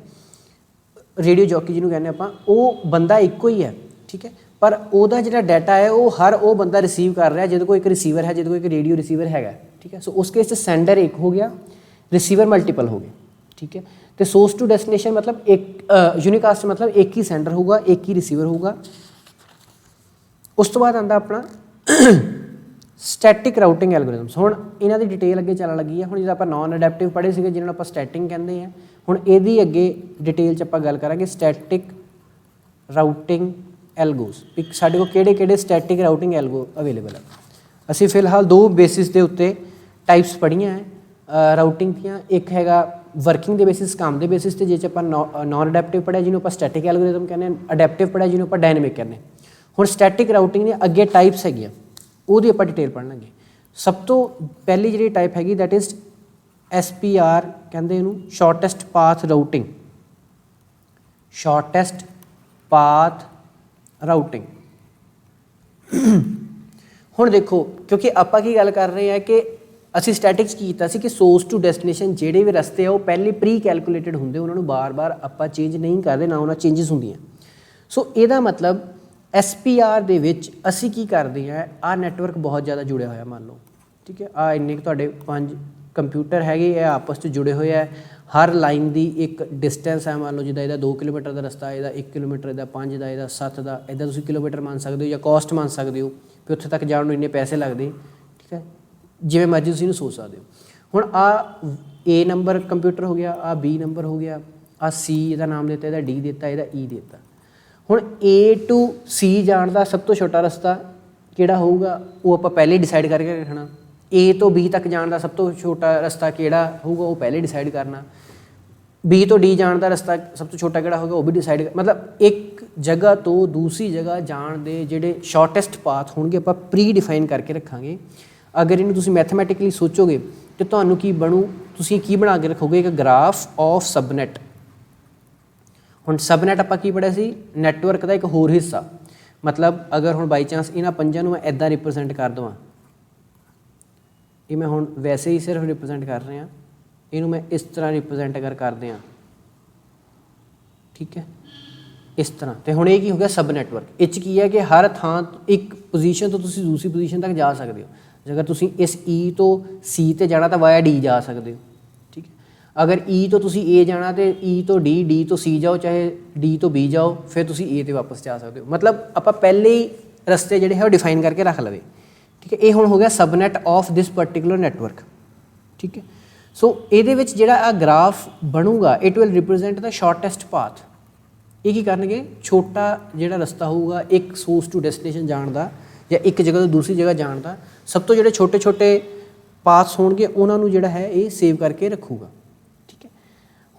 ਰੇਡੀਓ ਜੌਕੀ ਜਿਹਨੂੰ ਕਹਿੰਦੇ ਆਪਾਂ, ਉਹ ਬੰਦਾ ਇੱਕੋ ਹੀ ਹੈ। ਠੀਕ ਹੈ, ਪਰ ਉਹਦਾ ਜਿਹੜਾ ਡਾਟਾ ਹੈ ਉਹ ਹਰ ਉਹ ਬੰਦਾ ਰਿਸੀਵ ਕਰ ਰਿਹਾ ਜਿਹਦੇ ਕੋਲ ਇੱਕ ਰਿਸੀਵਰ ਹੈ, ਜਿਹਦੇ ਕੋਲ ਇੱਕ ਰੇਡੀਓ ਰਿਸੀਵਰ ਹੈਗਾ। ਠੀਕ ਹੈ, ਸੋ ਉਸ ਕੇਸ 'ਚ ਸੈਂਡਰ ਇੱਕ ਹੋ ਗਿਆ, ਰਿਸੀਵਰ ਮਲਟੀਪਲ ਹੋ ਗਏ। ਠੀਕ ਹੈ, ਅਤੇ ਸੋਰਸ ਟੂ ਡੈਸਟੀਨੇਸ਼ਨ ਮਤਲਬ ਇੱਕ, ਯੂਨੀਕਾਸਟ ਮਤਲਬ ਇੱਕ ਹੀ ਸੈਂਡਰ ਹੋਊਗਾ, ਇੱਕ ਹੀ ਰਿਸੀਵਰ ਹੋਊਗਾ। ਉਸ ਤੋਂ ਬਾਅਦ ਆਉਂਦਾ ਆਪਣਾ ਸਟੈਟਿਕ ਰਾਊਟਿੰਗ ਐਲਗੋਰਿਦਮਸ। ਹੁਣ ਇਹਨਾਂ ਦੀ ਡਿਟੇਲ ਅੱਗੇ ਚੱਲਣ ਲੱਗੀ ਹੈ। ਹੁਣ ਜਦੋਂ ਆਪਾਂ ਨੋਨ ਅਡੈਪਟਿਵ ਪੜ੍ਹੇ ਸੀਗੇ ਜਿਹਨਾਂ ਨੂੰ ਆਪਾਂ ਸਟੈਟਿੰਗ ਕਹਿੰਦੇ ਹਾਂ, ਹੁਣ ਇਹਦੀ ਅੱਗੇ ਡਿਟੇਲ 'ਚ ਆਪਾਂ ਗੱਲ ਕਰਾਂਗੇ ਸਟੈਟਿਕ ਰਾਊਟਿੰਗ ਐਲਗੋਸ। ਇੱਕ ਸਾਡੇ ਕੋਲ ਕਿਹੜੇ ਕਿਹੜੇ ਸਟੈਟਿਕ ਰਾਊਟਿੰਗ ਐਲਗੋ ਅਵੇਲੇਬਲ ਹੈ। ਅਸੀਂ ਫਿਲਹਾਲ ਦੋ ਬੇਸਿਸ ਦੇ ਉੱਤੇ ਟਾਈਪਸ ਪੜ੍ਹੀਆਂ ਹੈ ਰਾਊਟਿੰਗ ਦੀਆਂ। ਇੱਕ ਹੈਗਾ ਵਰਕਿੰਗ ਦੇ ਬੇਸਿਸ, ਕੰਮ ਦੇ ਬੇਸਿਸ 'ਤੇ, ਜਿਸ 'ਚ ਆਪਾਂ ਨੋਨ ਅਡੈਪਟਿਵ ਪੜ੍ਹਿਆ ਜਿਹਨੂੰ ਆਪਾਂ ਸਟੈਟਿਕ ਐਲਗੋਰਿਦਮ ਕਹਿੰਦੇ ਹਾਂ, ਅਡੈਪਟਿਵ ਪੜ੍ਹਿਆ ਜਿਹਨੂੰ ਆਪਾਂ ਡਾਇਨਮਿਕ ਕਹਿੰਦੇ ਹਾਂ। ਹੁਣ ਸਟੈਟਿਕ ਰਾਊਟਿੰਗ ਦੀਆਂ ਅੱਗੇ ਟਾਈਪਸ ਹੈਗੀਆਂ, ਉਹਦੀ ਆਪਾਂ ਡਿਟੇਲ ਪੜ੍ਹ ਲਾਂਗੇ। ਸਭ ਤੋਂ ਪਹਿਲੀ ਜਿਹੜੀ ਟਾਈਪ ਹੈਗੀ ਦੈਟ ਇਜ਼ SPR ਕਹਿੰਦੇ ਇਹਨੂੰ, ਸ਼ਾਰਟੈਸਟ ਪਾਥ ਰਾਊਟਿੰਗ। Shortest path ਰਾਊਟਿੰਗ। ਹੁਣ ਦੇਖੋ, ਕਿਉਂਕਿ ਆਪਾਂ ਕੀ ਗੱਲ ਕਰ ਰਹੇ ਹਾਂ ਕਿ ਅਸੀਂ ਸਟੈਟਿਕ 'ਚ ਕੀ ਕੀਤਾ ਸੀ ਕਿ ਸੋਰਸ ਟੂ ਡੈਸਟੀਨੇਸ਼ਨ ਜਿਹੜੇ ਵੀ ਰਸਤੇ ਆ ਉਹ ਪਹਿਲੇ ਪ੍ਰੀ ਕੈਲਕੂਲੇਟਡ ਹੁੰਦੇ, ਉਹਨਾਂ ਨੂੰ ਬਾਰ-ਬਾਰ ਆਪਾਂ ਚੇਂਜ ਨਹੀਂ ਕਰਦੇ, ਨਾ ਉਹਨਾਂ ਚੇਂਜਸ ਹੁੰਦੀਆਂ। ਸੋ ਇਹਦਾ ਮਤਲਬ SPR ਦੇ ਵਿੱਚ ਅਸੀਂ ਕੀ ਕਰਦੇ ਹਾਂ, ਆਹ ਨੈਟਵਰਕ ਬਹੁਤ ਜ਼ਿਆਦਾ ਜੁੜਿਆ ਹੋਇਆ ਮੰਨ ਲਓ, ਠੀਕ ਹੈ, ਆਹ ਇੰਨੇ ਕੁ ਤੁਹਾਡੇ 5 ਕੰਪਿਊਟਰ ਹੈਗੇ, ਇਹ ਆਪਸ 'ਚ ਜੁੜੇ ਹੋਏ ਹੈ। ਹਰ ਲਾਈਨ ਦੀ ਇੱਕ ਡਿਸਟੈਂਸ ਹੈ, ਮੰਨ ਲਓ ਜਿੱਦਾਂ ਇਹਦਾ 2 ਕਿਲੋਮੀਟਰ ਦਾ ਰਸਤਾ, ਇਹਦਾ 1 ਕਿਲੋਮੀਟਰ, ਇਹਦਾ 5 ਦਾ, ਇਹਦਾ 7 ਦਾ, ਇੱਦਾਂ ਤੁਸੀਂ ਕਿਲੋਮੀਟਰ ਮੰਨ ਸਕਦੇ ਹੋ ਜਾਂ ਕੋਸਟ ਮੰਨ ਸਕਦੇ ਹੋ ਵੀ ਉੱਥੇ ਤੱਕ ਜਾਣ ਨੂੰ ਇੰਨੇ ਪੈਸੇ ਲੱਗਦੇ, ਠੀਕ ਹੈ, ਜਿਵੇਂ ਮਰਜ਼ੀ ਤੁਸੀਂ ਇਹਨੂੰ ਸੋਚ ਸਕਦੇ ਹੋ। ਹੁਣ ਆਹ A ਨੰਬਰ ਕੰਪਿਊਟਰ ਹੋ ਗਿਆ, ਆਹ B ਨੰਬਰ ਹੋ ਗਿਆ, ਆਹ C ਇਹਦਾ ਨਾਮ ਦਿੱਤਾ, ਇਹਦਾ D ਦਿੱਤਾ, ਇਹਦਾ E ਦਿੱਤਾ। ਹੁਣ A to C ਜਾਣ ਦਾ ਸਭ ਤੋਂ ਛੋਟਾ ਰਸਤਾ ਕਿਹੜਾ ਹੋਊਗਾ, ਉਹ ਆਪਾਂ ਪਹਿਲੇ ਹੀ ਡਿਸਾਈਡ ਕਰਕੇ ਰੱਖਣਾ। A ਤੋਂ B ਤੱਕ ਜਾਣ ਦਾ ਸਭ ਤੋਂ ਛੋਟਾ ਰਸਤਾ ਕਿਹੜਾ ਹੋਊਗਾ, ਉਹ ਪਹਿਲੇ ਡਿਸਾਈਡ ਕਰਨਾ। B ਤੋਂ D ਜਾਣ ਦਾ ਰਸਤਾ ਸਭ ਤੋਂ ਛੋਟਾ ਕਿਹੜਾ ਹੋਊਗਾ, ਉਹ ਵੀ ਡਿਸਾਈਡ ਮਤਲਬ ਇੱਕ ਜਗ੍ਹਾ ਤੋਂ ਦੂਸਰੀ ਜਗ੍ਹਾ ਜਾਣ ਦੇ ਜਿਹੜੇ ਸ਼ਾਰਟੈਸਟ ਪਾਥ ਹੋਣਗੇ ਆਪਾਂ ਪ੍ਰੀ ਡਿਫਾਈਨ ਕਰਕੇ ਰੱਖਾਂਗੇ। ਅਗਰ ਇਹਨੂੰ ਤੁਸੀਂ ਮੈਥਮੈਟਿਕਲੀ ਸੋਚੋਗੇ ਤਾਂ ਤੁਹਾਨੂੰ ਕੀ ਬਣੂ, ਤੁਸੀਂ ਕੀ ਬਣਾ ਕੇ ਰੱਖੋਗੇ, ਇੱਕ ਗ੍ਰਾਫ ਆਫ ਸਬਨੈਟ। ਹੁਣ ਸਬਨੈਟ ਆਪਾਂ ਕੀ ਪੜ੍ਹਿਆ ਸੀ, ਨੈਟਵਰਕ ਦਾ ਇੱਕ ਹੋਰ ਹਿੱਸਾ। ਮਤਲਬ ਅਗਰ ਹੁਣ ਬਾਈ ਚਾਂਸ ਇਹਨਾਂ ਪੰਜਾਂ ਨੂੰ ਮੈਂ ਇੱਦਾਂ ਰਿਪਰਜੈਂਟ ਕਰ ਦੇਵਾਂ, ਇਹ ਮੈਂ ਹੁਣ ਵੈਸੇ ਹੀ ਸਿਰਫ ਰਿਪਰਜੈਂਟ ਕਰ ਰਿਹਾ, ਇਹਨੂੰ ਮੈਂ ਇਸ ਤਰ੍ਹਾਂ ਰਿਪਰਜੈਂਟ ਅਗਰ ਕਰਦੇ ਹਾਂ, ਠੀਕ ਹੈ, ਇਸ ਤਰ੍ਹਾਂ, ਤੇ ਹੁਣ ਇਹ ਕੀ ਹੋ ਗਿਆ, ਸਬ ਨੈਟਵਰਕ। ਇਹ 'ਚ ਕੀ ਹੈ ਕਿ ਹਰ ਥਾਂ ਇੱਕ ਪੋਜੀਸ਼ਨ ਤੋਂ ਤੁਸੀਂ ਦੂਸਰੀ ਪੋਜੀਸ਼ਨ ਤੱਕ ਜਾ ਸਕਦੇ ਹੋ। ਜੇਕਰ ਤੁਸੀਂ ਇਸ E ਤੋਂ C ਤੇ ਜਾਣਾ ਤਾਂ ਵਾਇਆ D ਜਾ ਸਕਦੇ ਹੋ, ਠੀਕ ਹੈ। ਅਗਰ E ਤੋਂ ਤੁਸੀਂ A ਜਾਣਾ ਤੇ E ਤੋਂ D, D ਤੋਂ C ਜਾਓ, ਚਾਹੇ D ਤੋਂ B ਜਾਓ, ਫਿਰ ਤੁਸੀਂ A 'ਤੇ ਵਾਪਸ ਜਾ ਸਕਦੇ ਹੋ। ਮਤਲਬ ਆਪਾਂ ਪਹਿਲੇ ਹੀ ਰਸਤੇ ਜਿਹੜੇ ਹੈ ਉਹ ਡਿਫਾਈਨ ਕਰਕੇ ਰੱਖ ਲਵੇ, ਠੀਕ ਹੈ। ਇਹ ਹੁਣ ਹੋ ਗਿਆ ਸਬਨੈਟ ਆਫ ਦਿਸ ਪਰਟੀਕੂਲਰ ਨੈਟਵਰਕ, ਠੀਕ ਹੈ। ਸੋ ਇਹਦੇ ਵਿੱਚ ਜਿਹੜਾ ਆ ਗ੍ਰਾਫ ਬਣੂਗਾ, it will ਰਿਪਰਜੈਂਟ the shortest path. ਇਹ ਕੀ ਕਰਨਗੇ, ਛੋਟਾ ਜਿਹੜਾ ਰਸਤਾ ਹੋਊਗਾ ਇੱਕ ਸੋਰਸ ਟੂ ਡੈਸਟੀਨੇਸ਼ਨ ਜਾਣ ਦਾ ਜਾਂ ਇੱਕ ਜਗ੍ਹਾ ਤੋਂ ਦੂਸਰੀ ਜਗ੍ਹਾ ਜਾਣ ਦਾ, ਸਭ ਤੋਂ ਜਿਹੜੇ ਛੋਟੇ ਛੋਟੇ ਪਾਥਸ ਹੋਣਗੇ ਉਹਨਾਂ ਨੂੰ ਜਿਹੜਾ ਹੈ ਇਹ ਸੇਵ ਕਰਕੇ ਰੱਖੂਗਾ, ਠੀਕ ਹੈ।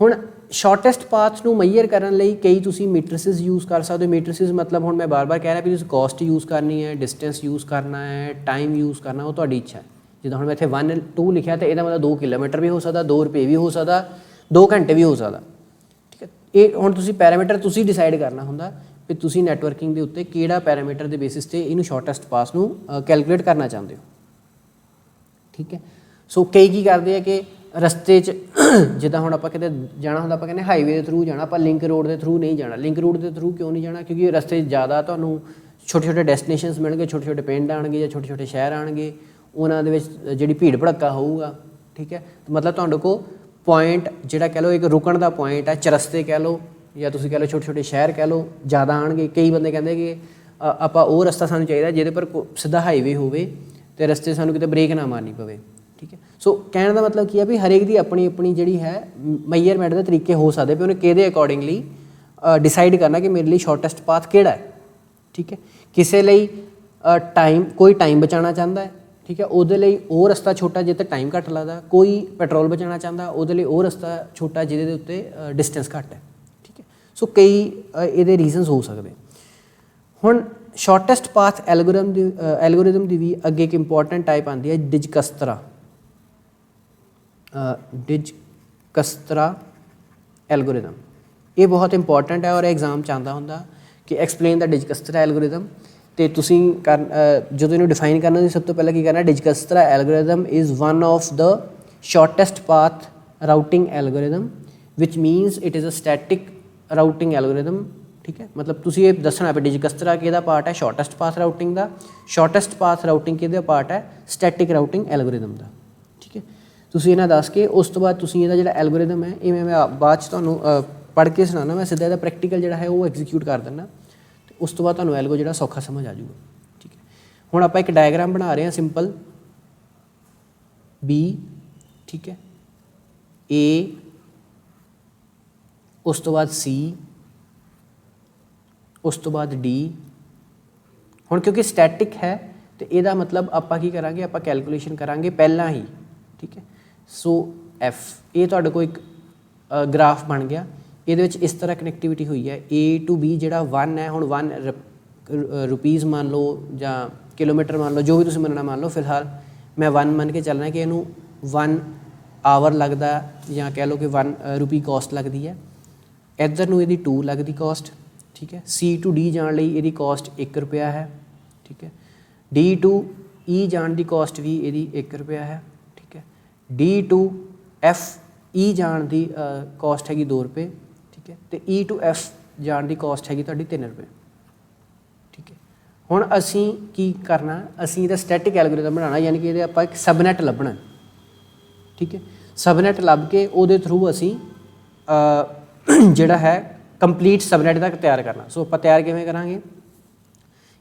ਹੁਣ ਸ਼ਾਰਟੈਸਟ ਪਾਥ ਨੂੰ ਮੈਜ਼ਰ ਕਰਨ ਲਈ ਕਈ ਤੁਸੀਂ ਮੈਟ੍ਰਿਸਿਸ ਯੂਜ਼ ਕਰ ਸਕਦੇ ਹੋ। ਮੈਟ੍ਰਿਸਿਸ ਮਤਲਬ ਹੁਣ ਮੈਂ ਬਾਰ-ਬਾਰ ਕਹਿ ਰਿਹਾ ਵੀ ਤੁਸੀਂ ਕੋਸਟ ਯੂਜ਼ ਕਰਨੀ ਹੈ, ਡਿਸਟੈਂਸ ਯੂਜ਼ ਕਰਨਾ ਹੈ, ਟਾਈਮ ਯੂਜ਼ ਕਰਨਾ, ਉਹ ਤੁਹਾਡੀ ਇੱਛਾ ਹੈ। ਜਿੱਦਾਂ ਹੁਣ ਮੈਂ ਇੱਥੇ 1 2 ਲਿਖਿਆ ਤਾਂ ਇਹਦਾ ਮਤਲਬ 2 ਕਿਲੋਮੀਟਰ ਵੀ ਹੋ ਸਕਦਾ, 2 ਰੁਪਏ ਵੀ ਹੋ ਸਕਦਾ, 2 ਘੰਟੇ ਵੀ ਹੋ ਸਕਦਾ, ਠੀਕ ਹੈ। ਇਹ ਹੁਣ ਤੁਸੀਂ ਪੈਰਾਮੀਟਰ ਤੁਸੀਂ ਡਿਸਾਈਡ ਕਰਨਾ ਹੁੰਦਾ ਵੀ ਤੁਸੀਂ ਨੈਟਵਰਕਿੰਗ ਦੇ ਉੱਤੇ ਕਿਹੜਾ ਪੈਰਾਮੀਟਰ ਦੇ ਬੇਸਿਸ 'ਤੇ ਇਹਨੂੰ ਸ਼ਾਰਟੈਸਟ ਪਾਥ ਨੂੰ ਕੈਲਕੂਲੇਟ ਕਰਨਾ ਚਾਹੁੰਦੇ ਹੋ, ਠੀਕ ਹੈ। ਸੋ ਕਈ ਕੀ ਕਰਦੇ ਆ ਕਿ ਰਸਤੇ 'ਚ ਜਿੱਦਾਂ ਹੁਣ ਆਪਾਂ ਕਿਤੇ ਜਾਣਾ ਹੁੰਦਾ, ਆਪਾਂ ਕਹਿੰਦੇ ਹਾਈਵੇ ਦੇ ਥਰੂ ਜਾਣਾ, ਆਪਾਂ ਲਿੰਕ ਰੋਡ ਦੇ ਥਰੂ ਨਹੀਂ ਜਾਣਾ। ਲਿੰਕ ਰੋਡ ਦੇ ਥਰੂ ਕਿਉਂ ਨਹੀਂ ਜਾਣਾ, ਕਿਉਂਕਿ ਰਸਤੇ 'ਚ ਜ਼ਿਆਦਾ ਤੁਹਾਨੂੰ ਛੋਟੇ ਛੋਟੇ ਡੈਸਟੀਨੇਸ਼ਨਸ ਮਿਲਣਗੇ, ਛੋਟੇ ਛੋਟੇ ਪਿੰਡ ਆਉਣਗੇ ਜਾਂ ਛੋਟੇ ਛੋਟੇ ਸ਼ਹਿਰ ਆਉਣਗੇ, ਉਹਨਾਂ ਦੇ ਵਿੱਚ ਜਿਹੜੀ ਭੀੜ ਭੜੱਕਾ ਹੋਊਗਾ, ਠੀਕ ਹੈ। ਮਤਲਬ ਤੁਹਾਡੇ ਕੋਲ ਪੁਆਇੰਟ ਜਿਹੜਾ ਕਹਿ ਲਓ ਇੱਕ ਰੁਕਣ ਦਾ ਪੁਆਇੰਟ ਹੈ, ਚਰਸਤੇ ਕਹਿ ਲਓ ਜਾਂ ਤੁਸੀਂ ਕਹਿ ਲਓ ਛੋਟੇ ਛੋਟੇ ਸ਼ਹਿਰ ਕਹਿ ਲਓ, ਜ਼ਿਆਦਾ ਆਉਣਗੇ। ਕਈ ਬੰਦੇ ਕਹਿੰਦੇ ਕਿ ਆਪਾਂ ਉਹ ਰਸਤਾ ਸਾਨੂੰ ਚਾਹੀਦਾ ਜਿਹਦੇ ਪਰ ਸਿੱਧਾ ਹਾਈਵੇ ਹੋਵੇ ਅਤੇ ਰਸਤੇ ਸਾਨੂੰ ਕਿਤੇ ਬ੍ਰੇਕ ਨਾ ਮਾਰਨੀ ਪਵੇ, ਠੀਕ ਹੈ। ਸੋ ਕਹਿਣ ਦਾ ਮਤਲਬ ਕੀ ਹੈ ਵੀ ਹਰੇਕ ਦੀ ਆਪਣੀ ਆਪਣੀ ਜਿਹੜੀ ਹੈ ਮੈਜ਼ਰਮੈਂਟ ਦੇ ਤਰੀਕੇ ਹੋ ਸਕਦੇ ਵੀ ਉਹਨੇ ਕਿਹਦੇ ਅਕੋਰਡਿੰਗਲੀ ਡਿਸਾਈਡ ਕਰਨਾ ਕਿ ਮੇਰੇ ਲਈ ਸ਼ਾਰਟੈਸਟ ਪਾਥ ਕਿਹੜਾ ਹੈ, ਠੀਕ ਹੈ। ਕਿਸੇ ਲਈ ਕੋਈ ਟਾਈਮ ਬਚਾਉਣਾ ਚਾਹੁੰਦਾ ਹੈ, ਠੀਕ ਹੈ, ਉਹਦੇ ਲਈ ਉਹ ਰਸਤਾ ਛੋਟਾ ਜਿਹਦੇ 'ਤੇ ਟਾਈਮ ਘੱਟ ਲੱਗਦਾ। ਕੋਈ ਪੈਟਰੋਲ ਬਚਾਉਣਾ ਚਾਹੁੰਦਾ, ਉਹਦੇ ਲਈ ਉਹ ਰਸਤਾ ਛੋਟਾ ਜਿਹਦੇ ਦੇ ਉੱਤੇ ਡਿਸਟੈਂਸ ਘੱਟ ਹੈ, ਠੀਕ ਹੈ। ਸੋ ਕਈ ਇਹਦੇ ਰੀਜ਼ਨਸ ਹੋ ਸਕਦੇ। ਹੁਣ ਸ਼ਾਰਟੈਸਟ ਪਾਥ ਐਲਗੋਰਿਦਮ ਦੀ ਵੀ ਅੱਗੇ ਇੱਕ ਇੰਪੋਰਟੈਂਟ ਟਾਈਪ ਆਉਂਦੀ ਹੈ ਡਿਜਕਸਤਰਾ ਐਲਗੋਰਿਦਮ। ਇਹ ਬਹੁਤ ਇੰਪੋਰਟੈਂਟ ਹੈ ਔਰ ਐਗਜ਼ਾਮ 'ਚ ਆਉਂਦਾ ਹੁੰਦਾ ਕਿ ਐਕਸਪਲੇਨ ਦਾ ਡਿਜਕਸਤਰਾ ਐਲਗੋਰਿਦਮ। ਅਤੇ ਤੁਸੀਂ ਜਦੋਂ ਇਹਨੂੰ ਡਿਫਾਈਨ ਕਰਨਾ ਤੁਸੀਂ ਸਭ ਤੋਂ ਪਹਿਲਾਂ ਕੀ ਕਰਨਾ, Dijkstra algorithm is one of the shortest path routing algorithm which means it is a static routing algorithm, ਠੀਕ ਹੈ। ਮਤਲਬ ਤੁਸੀਂ ਇਹ ਦੱਸਣਾ ਵੀ ਡਿਜਕਸਤਰਾ ਕਿਹਦਾ ਪਾਰਟ ਹੈ, ਸ਼ਾਰਟੈਸਟ ਪਾਥ ਰਾਊਟਿੰਗ ਦਾ। ਸ਼ਾਰਟੈਸਟ ਪਾਥ ਰਾਊਟਿੰਗ ਕਿਹਦਾ ਪਾਰਟ ਹੈ, ਸਟੈਟਿਕ ਰਾਊਟਿੰਗ ਐਲਗੋਰਿਦਮ ਦਾ, ਠੀਕ ਹੈ। ਤੁਸੀਂ ਇਹਨਾਂ ਦੱਸ ਕੇ ਉਸ ਤੋਂ ਬਾਅਦ ਤੁਸੀਂ ਇਹਦਾ ਜਿਹੜਾ ਐਲਗੋਰਿਦਮ ਹੈ ਇਹ ਮੈਂ ਬਾਅਦ 'ਚ ਤੁਹਾਨੂੰ ਪੜ੍ਹ ਕੇ ਸੁਣਾਉਣਾ, ਮੈਂ ਸਿੱਧਾ ਇਹਦਾ ਪ੍ਰੈਕਟੀਕਲ ਜਿਹੜਾ ਹੈ ਉਹ ਐਗਜ਼ੀਕਿਊਟ ਕਰ ਦਿੰਦਾ ਅਤੇ ਉਸ ਤੋਂ ਬਾਅਦ ਤੁਹਾਨੂੰ ਐਲਗੋ ਜਿਹੜਾ ਸੌਖਾ ਸਮਝ ਆ ਜਾਊਗਾ, ਠੀਕ ਹੈ। ਹੁਣ ਆਪਾਂ ਇੱਕ ਡਾਇਗਰਾਮ ਬਣਾ ਰਹੇ ਹਾਂ ਸਿੰਪਲ B, ਠੀਕ ਹੈ, A, ਉਸ ਤੋਂ ਬਾਅਦ C, ਉਸ ਤੋਂ ਬਾਅਦ D। ਹੁਣ ਕਿਉਂਕਿ ਸਟੈਟਿਕ ਹੈ ਅਤੇ ਇਹਦਾ ਮਤਲਬ ਆਪਾਂ ਕੀ ਕਰਾਂਗੇ, ਆਪਾਂ ਕੈਲਕੂਲੇਸ਼ਨ ਕਰਾਂਗੇ ਪਹਿਲਾਂ ਹੀ, ਠੀਕ ਹੈ। ਸੋ F ਇਹ ਤੁਹਾਡੇ ਕੋਲ ਇੱਕ ਗ੍ਰਾਫ ਬਣ ਗਿਆ। ਇਹਦੇ ਵਿੱਚ ਇਸ ਤਰ੍ਹਾਂ ਕਨੈਕਟੀਵਿਟੀ ਹੋਈ ਹੈ A to B ਜਿਹੜਾ 1 ਹੈ। ਹੁਣ 1 ਰੁਪੀਜ਼ ਮੰਨ ਲਓ ਜਾਂ ਕਿਲੋਮੀਟਰ ਮੰਨ ਲਓ, ਜੋ ਵੀ ਤੁਸੀਂ ਮੰਨਣਾ ਮੰਨ ਲਓ। ਫਿਲਹਾਲ ਮੈਂ 1 ਮੰਨ ਕੇ ਚੱਲਣਾ ਕਿ ਇਹਨੂੰ 1 ਆਵਰ ਲੱਗਦਾ ਜਾਂ ਕਹਿ ਲਓ ਕਿ 1 ਰੁਪੀ ਕੋਸਟ ਲੱਗਦੀ ਹੈ। ਇੱਧਰ ਨੂੰ ਇਹਦੀ 2 ਲੱਗਦੀ ਕੋਸਟ, ਠੀਕ ਹੈ। C to D ਜਾਣ ਲਈ ਇਹਦੀ ਕੋਸਟ 1 ਰੁਪਇਆ ਹੈ, ਠੀਕ ਹੈ। D to E ਜਾਣ ਦੀ ਕੋਸਟ ਵੀ ਇਹਦੀ 1 ਰੁਪਇਆ ਹੈ, ਠੀਕ ਹੈ। D to F E ਜਾਣ ਦੀ ਕੋਸਟ ਹੈਗੀ 2 ਰੁਪਏ, ਠੀਕ ਹੈ। ਅਤੇ E to F ਜਾਣ ਦੀ ਕੋਸਟ ਹੈਗੀ ਤੁਹਾਡੀ 3 ਰੁਪਏ, ਠੀਕ ਹੈ। ਹੁਣ ਅਸੀਂ ਕੀ ਕਰਨਾ, ਅਸੀਂ ਇਹਦਾ ਸਟੈਟਿਕ ਐਲਗੋਰਿਥਮ ਬਣਾਉਣਾ, ਯਾਨੀ ਕਿ ਇਹਦੇ ਆਪਾਂ ਇੱਕ ਸਬਨੈਟ ਲੱਭਣਾ, ਠੀਕ ਹੈ। ਸਬਨੈਟ ਲੱਭ ਕੇ ਉਹਦੇ ਥਰੂ ਅਸੀਂ ਜਿਹੜਾ ਹੈ ਕੰਪਲੀਟ ਸਬਨੈਟ ਤੱਕ ਤਿਆਰ ਕਰਨਾ। ਸੋ ਆਪਾਂ ਤਿਆਰ ਕਿਵੇਂ ਕਰਾਂਗੇ,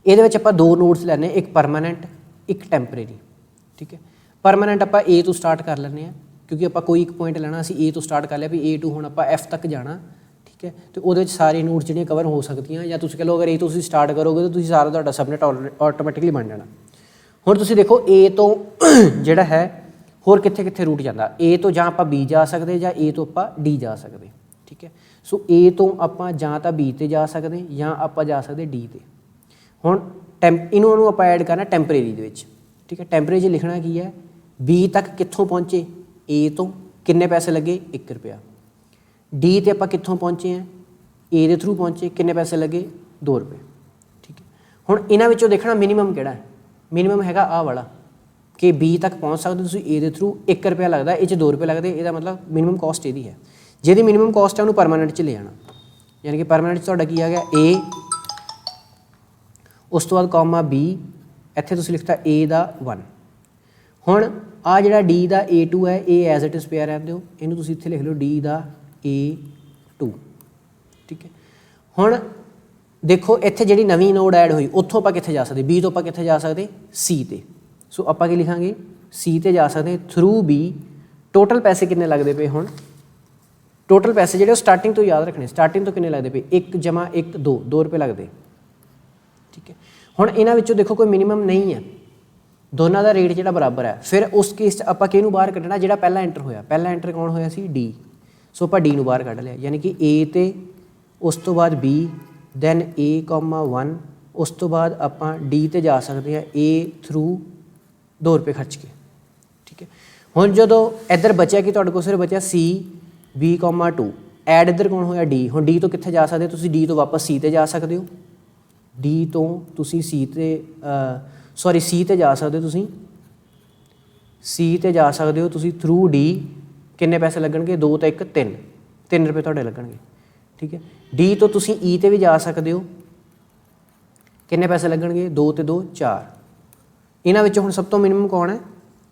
ਇਹਦੇ ਵਿੱਚ ਆਪਾਂ 2 ਨੋਡਸ ਲੈਣੇ, ਇੱਕ ਪਰਮਾਨੈਂਟ ਇੱਕ ਟੈਂਪਰੇਰੀ, ਠੀਕ ਹੈ। ਪਰਮਾਨੈਂਟ ਆਪਾਂ A ਤੋਂ ਸਟਾਰਟ ਕਰ ਲੈਂਦੇ ਹਾਂ, ਕਿਉਂਕਿ ਆਪਾਂ ਕੋਈ ਇੱਕ ਪੁਆਇੰਟ ਲੈਣਾ, ਅਸੀਂ A ਤੋਂ ਸਟਾਰਟ ਕਰ ਲਿਆ ਵੀ A to ਹੁਣ ਆਪਾਂ F ਤੱਕ ਜਾਣਾ, ਠੀਕ ਹੈ। ਅਤੇ ਉਹਦੇ ਵਿੱਚ ਸਾਰੇ ਨੋਡਸ ਜਿਹੜੀਆਂ ਕਵਰ ਹੋ ਸਕਦੀਆਂ, ਜਾਂ ਤੁਸੀਂ ਕਹ ਲਓ ਅਗਰ A ਤੋਂ ਤੁਸੀਂ ਸਟਾਰਟ ਕਰੋਗੇ ਤਾਂ ਤੁਸੀਂ ਸਾਰਾ ਤੁਹਾਡਾ ਸਬਨੈਟ ਆਟੋਮੈਟਿਕਲੀ ਬਣ ਜਾਣਾ। ਹੁਣ ਤੁਸੀਂ ਦੇਖੋ A ਤੋਂ ਜਿਹੜਾ ਹੈ ਹੋਰ ਕਿੱਥੇ ਕਿੱਥੇ ਰੂਟ ਜਾਂਦਾ, A ਤੋਂ ਜਾਂ ਆਪਾਂ B ਜਾ ਸਕਦੇ, ਜਾਂ A ਤੋਂ ਆਪਾਂ D ਜਾ ਸਕਦੇ, ਠੀਕ ਹੈ। ਸੋ A ਤੋਂ ਆਪਾਂ ਜਾਂ ਤਾਂ B 'ਤੇ ਜਾ ਸਕਦੇ, ਜਾਂ ਆਪਾਂ ਜਾ ਸਕਦੇ D 'ਤੇ। ਹੁਣ ਇਹਨੂੰ ਆਪਾਂ ਐਡ ਕਰਨਾ ਟੈਂਪਰੇਰੀ ਦੇ ਵਿੱਚ, ਠੀਕ ਹੈ। ਟੈਂਪਰੇਰੀ 'ਚ ਲਿਖਣਾ ਕੀ ਹੈ, B ਤੱਕ ਕਿੱਥੋਂ ਪਹੁੰਚੇ, A ਤੋਂ ਕਿੰਨੇ ਪੈਸੇ ਲੱਗੇ 1 ਰੁਪਇਆ। D 'ਤੇ ਆਪਾਂ ਕਿੱਥੋਂ ਪਹੁੰਚੇ ਹਾਂ, A ਦੇ ਥਰੂ ਪਹੁੰਚੇ, ਕਿੰਨੇ ਪੈਸੇ ਲੱਗੇ 2 ਰੁਪਏ, ਠੀਕ ਹੈ। ਹੁਣ ਇਹਨਾਂ ਵਿੱਚੋਂ ਦੇਖਣਾ ਮਿਨੀਮਮ ਕਿਹੜਾ ਹੈ, ਮਿਨੀਮਮ ਹੈਗਾ ਆਹ ਵਾਲਾ ਕਿ B ਤੱਕ ਪਹੁੰਚ ਸਕਦੇ ਤੁਸੀਂ A ਦੇ ਥਰੂ, 1 ਰੁਪਇਆ ਲੱਗਦਾ, ਇਹ 'ਚ 2 ਰੁਪਏ ਲੱਗਦੇ, ਇਹਦਾ ਮਤਲਬ ਮਿਨੀਮਮ ਕੋਸਟ ਇਹਦੀ ਹੈ। ਜਿਹਦੀ ਮਿਨੀਮਮ ਕੋਸਟ ਹੈ ਉਹਨੂੰ ਪਰਮਾਨੈਂਟ 'ਚ ਲੈ ਆਉਣਾ, ਯਾਨੀ ਕਿ ਪਰਮਾਨੈਂਟ 'ਚ ਤੁਹਾਡਾ ਕੀ ਆ ਗਿਆ A, ਉਸ ਤੋਂ ਬਾਅਦ ਕੌਮਾ B, ਇੱਥੇ ਤੁਸੀਂ ਲਿਖਤਾ A ਦਾ 1। ਹੁਣ ਆ ਜਿਹੜਾ D ਦਾ A2 ਹੈ, ਇਹ ਐਜ਼ ਇਟ ਇਜ਼ ਪਿਆ ਰਹਿਣ ਦਿਓ, ਇਹਨੂੰ ਤੁਸੀਂ ਇੱਥੇ ਲਿਖ ਲਓ D ਦਾ A2, ਠੀਕ ਹੈ। ਹੁਣ ਦੇਖੋ ਇੱਥੇ ਜਿਹੜੀ ਨਵੀਂ ਨੋਡ ਐਡ ਹੋਈ, ਉੱਥੋਂ ਆਪਾਂ ਕਿੱਥੇ ਜਾ ਸਕਦੇ, B ਤੋਂ ਆਪਾਂ ਕਿੱਥੇ ਜਾ ਸਕਦੇ C 'ਤੇ। ਸੋ ਆਪਾਂ ਕੀ ਲਿਖਾਂਗੇ, C 'ਤੇ ਜਾ ਸਕਦੇ ਥਰੂ B। ਟੋਟਲ ਪੈਸੇ ਕਿੰਨੇ ਲੱਗਦੇ ਪਏ, ਹੁਣ ਟੋਟਲ ਪੈਸੇ ਜਿਹੜੇ ਉਹ ਸਟਾਰਟਿੰਗ ਤੋਂ ਯਾਦ ਰੱਖਣੇ, ਸਟਾਰਟਿੰਗ ਤੋਂ ਕਿੰਨੇ ਲੱਗਦੇ ਪਏ, 1 ਜਮਾ 1 2 ਰੁਪਏ ਲੱਗਦੇ, ਠੀਕ ਹੈ। ਹੁਣ ਇਹਨਾਂ ਵਿੱਚੋਂ ਦੇਖੋ ਕੋਈ ਮਿਨੀਮਮ ਨਹੀਂ ਹੈ, ਦੋਨਾਂ ਦਾ ਰੇਟ ਜਿਹੜਾ ਬਰਾਬਰ ਹੈ। ਫਿਰ ਉਸ ਕੇਸ 'ਚ ਆਪਾਂ ਕਿਹਨੂੰ ਬਾਹਰ ਕੱਢਣਾ, ਜਿਹੜਾ ਪਹਿਲਾਂ ਐਂਟਰ ਹੋਇਆ, ਪਹਿਲਾਂ ਐਂਟਰ ਕੌਣ ਹੋਇਆ ਸੀ D। ਸੋ ਆਪਾਂ D ਨੂੰ ਬਾਹਰ ਕੱਢ ਲਿਆ, ਯਾਨੀ ਕਿ A 'ਤੇ, ਉਸ ਤੋਂ ਬਾਅਦ B, ਦੈਨ A, 1, ਉਸ ਤੋਂ ਬਾਅਦ ਆਪਾਂ D 'ਤੇ ਜਾ ਸਕਦੇ ਹਾਂ A ਥਰੂ 2 ਰੁਪਏ ਖਰਚ ਕੇ, ਠੀਕ ਹੈ। ਹੁਣ ਜਦੋਂ ਇੱਧਰ ਬਚਿਆ ਕਿ ਤੁਹਾਡੇ ਕੋਲ ਸਿਰਫ ਬਚਿਆ C, B, 2, ਐਡ ਇੱਧਰ ਕੌਣ ਹੋਇਆ D। ਹੁਣ D ਤੋਂ ਕਿੱਥੇ ਜਾ ਸਕਦੇ, ਤੁਸੀਂ D ਤੋਂ ਵਾਪਸ C 'ਤੇ ਜਾ ਸਕਦੇ ਹੋ, D ਤੋਂ ਤੁਸੀਂ C 'ਤੇ ਜਾ ਸਕਦੇ ਹੋ, ਤੁਸੀਂ C 'ਤੇ ਜਾ ਸਕਦੇ ਹੋ ਤੁਸੀਂ ਥਰੂ D। ਕਿੰਨੇ ਪੈਸੇ ਲੱਗਣਗੇ, 2 ਤੇ 1 3 ਰੁਪਏ ਤੁਹਾਡੇ ਲੱਗਣਗੇ, ਠੀਕ ਹੈ। D ਤੋਂ ਤੁਸੀਂ E 'ਤੇ ਵੀ ਜਾ ਸਕਦੇ ਹੋ, ਕਿੰਨੇ ਪੈਸੇ ਲੱਗਣਗੇ, 2 ਤੇ 2 4। ਇਹਨਾਂ ਵਿੱਚੋਂ ਹੁਣ ਸਭ ਤੋਂ ਮਿਨੀਮਮ ਕੌਣ ਹੈ,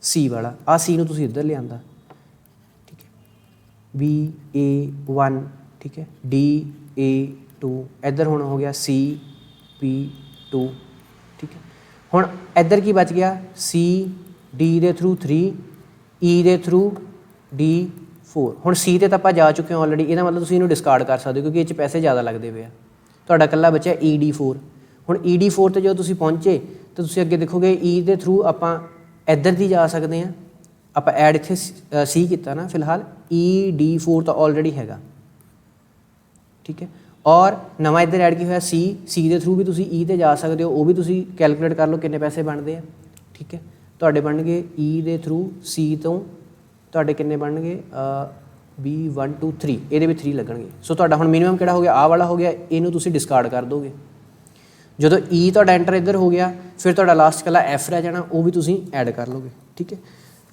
C ਵਾਲਾ। ਆਹ C ਨੂੰ ਤੁਸੀਂ ਇੱਧਰ ਲਿਆਂਦਾ, ਠੀਕ ਹੈ। B, A, 1, ਠੀਕ ਹੈ। D, A, 2, ਇੱਧਰ ਹੁਣ ਹੋ ਗਿਆ C, B, 2, ਠੀਕ ਹੈ। ਹੁਣ ਇੱਧਰ ਕੀ ਬਚ ਗਿਆ, C, D ਦੇ ਥਰੂ 3, E ਦੇ ਥਰੂ D 4। ਹੁਣ C 'ਤੇ ਤਾਂ ਆਪਾਂ ਜਾ ਚੁੱਕੇ ਹਾਂ ਆਲਰੇਡੀ, ਇਹਦਾ ਮਤਲਬ ਤੁਸੀਂ ਇਹਨੂੰ ਡਿਸਕਾਰਡ ਕਰ ਸਕਦੇ ਹੋ, ਕਿਉਂਕਿ ਇਹ 'ਚ ਪੈਸੇ ਜ਼ਿਆਦਾ ਲੱਗਦੇ ਪਏ ਆ। ਤੁਹਾਡਾ ਇਕੱਲਾ ਬਚਿਆ ED4। ਹੁਣ ED4 'ਤੇ ਜਦੋਂ ਤੁਸੀਂ ਪਹੁੰਚੇ ਤਾਂ ਤੁਸੀਂ ਅੱਗੇ ਦੇਖੋਗੇ E ਦੇ ਥਰੂ ਆਪਾਂ ਇੱਧਰ ਦੀ ਜਾ ਸਕਦੇ ਹਾਂ। ਆਪਾਂ ਐਡ ਇੱਥੇ C ਕੀਤਾ ਨਾ, ਫਿਲਹਾਲ ED4 ਤਾਂ ਆਲਰੇਡੀ ਹੈਗਾ, ਠੀਕ ਹੈ। ਔਰ ਨਵਾਂ ਇੱਧਰ ਐਡ ਕੀ ਹੋਇਆ C ਦੇ ਥਰੂ ਵੀ ਤੁਸੀਂ E 'ਤੇ ਜਾ ਸਕਦੇ ਹੋ, ਉਹ ਵੀ ਤੁਸੀਂ ਕੈਲਕੂਲੇਟ ਕਰ ਲਓ ਕਿੰਨੇ ਪੈਸੇ ਬਣਦੇ ਆ, ਠੀਕ ਹੈ। ਤੁਹਾਡੇ ਬਣਨਗੇ E ਦੇ ਥਰੂ C ਤੋਂ ਤੁਹਾਡੇ ਕਿੰਨੇ ਬਣਨਗੇ, B 1 2 3, ਇਹਦੇ ਵੀ 3 ਲੱਗਣਗੇ। ਸੋ ਤੁਹਾਡਾ ਹੁਣ ਮਿਨੀਮਮ ਕਿਹੜਾ ਹੋ ਗਿਆ, ਆਹ ਵਾਲਾ ਹੋ ਗਿਆ, ਇਹਨੂੰ ਤੁਸੀਂ ਡਿਸਕਾਰਡ ਕਰ ਦੋਗੇ। ਜਦੋਂ E ਤੁਹਾਡਾ ਐਂਟਰ ਇੱਧਰ ਹੋ ਗਿਆ, ਫਿਰ ਤੁਹਾਡਾ ਲਾਸਟ ਇਕੱਲਾ F ਰਹਿ ਜਾਣਾ, ਉਹ ਵੀ ਤੁਸੀਂ ਐਡ ਕਰ ਲਓਗੇ, ਠੀਕ ਹੈ।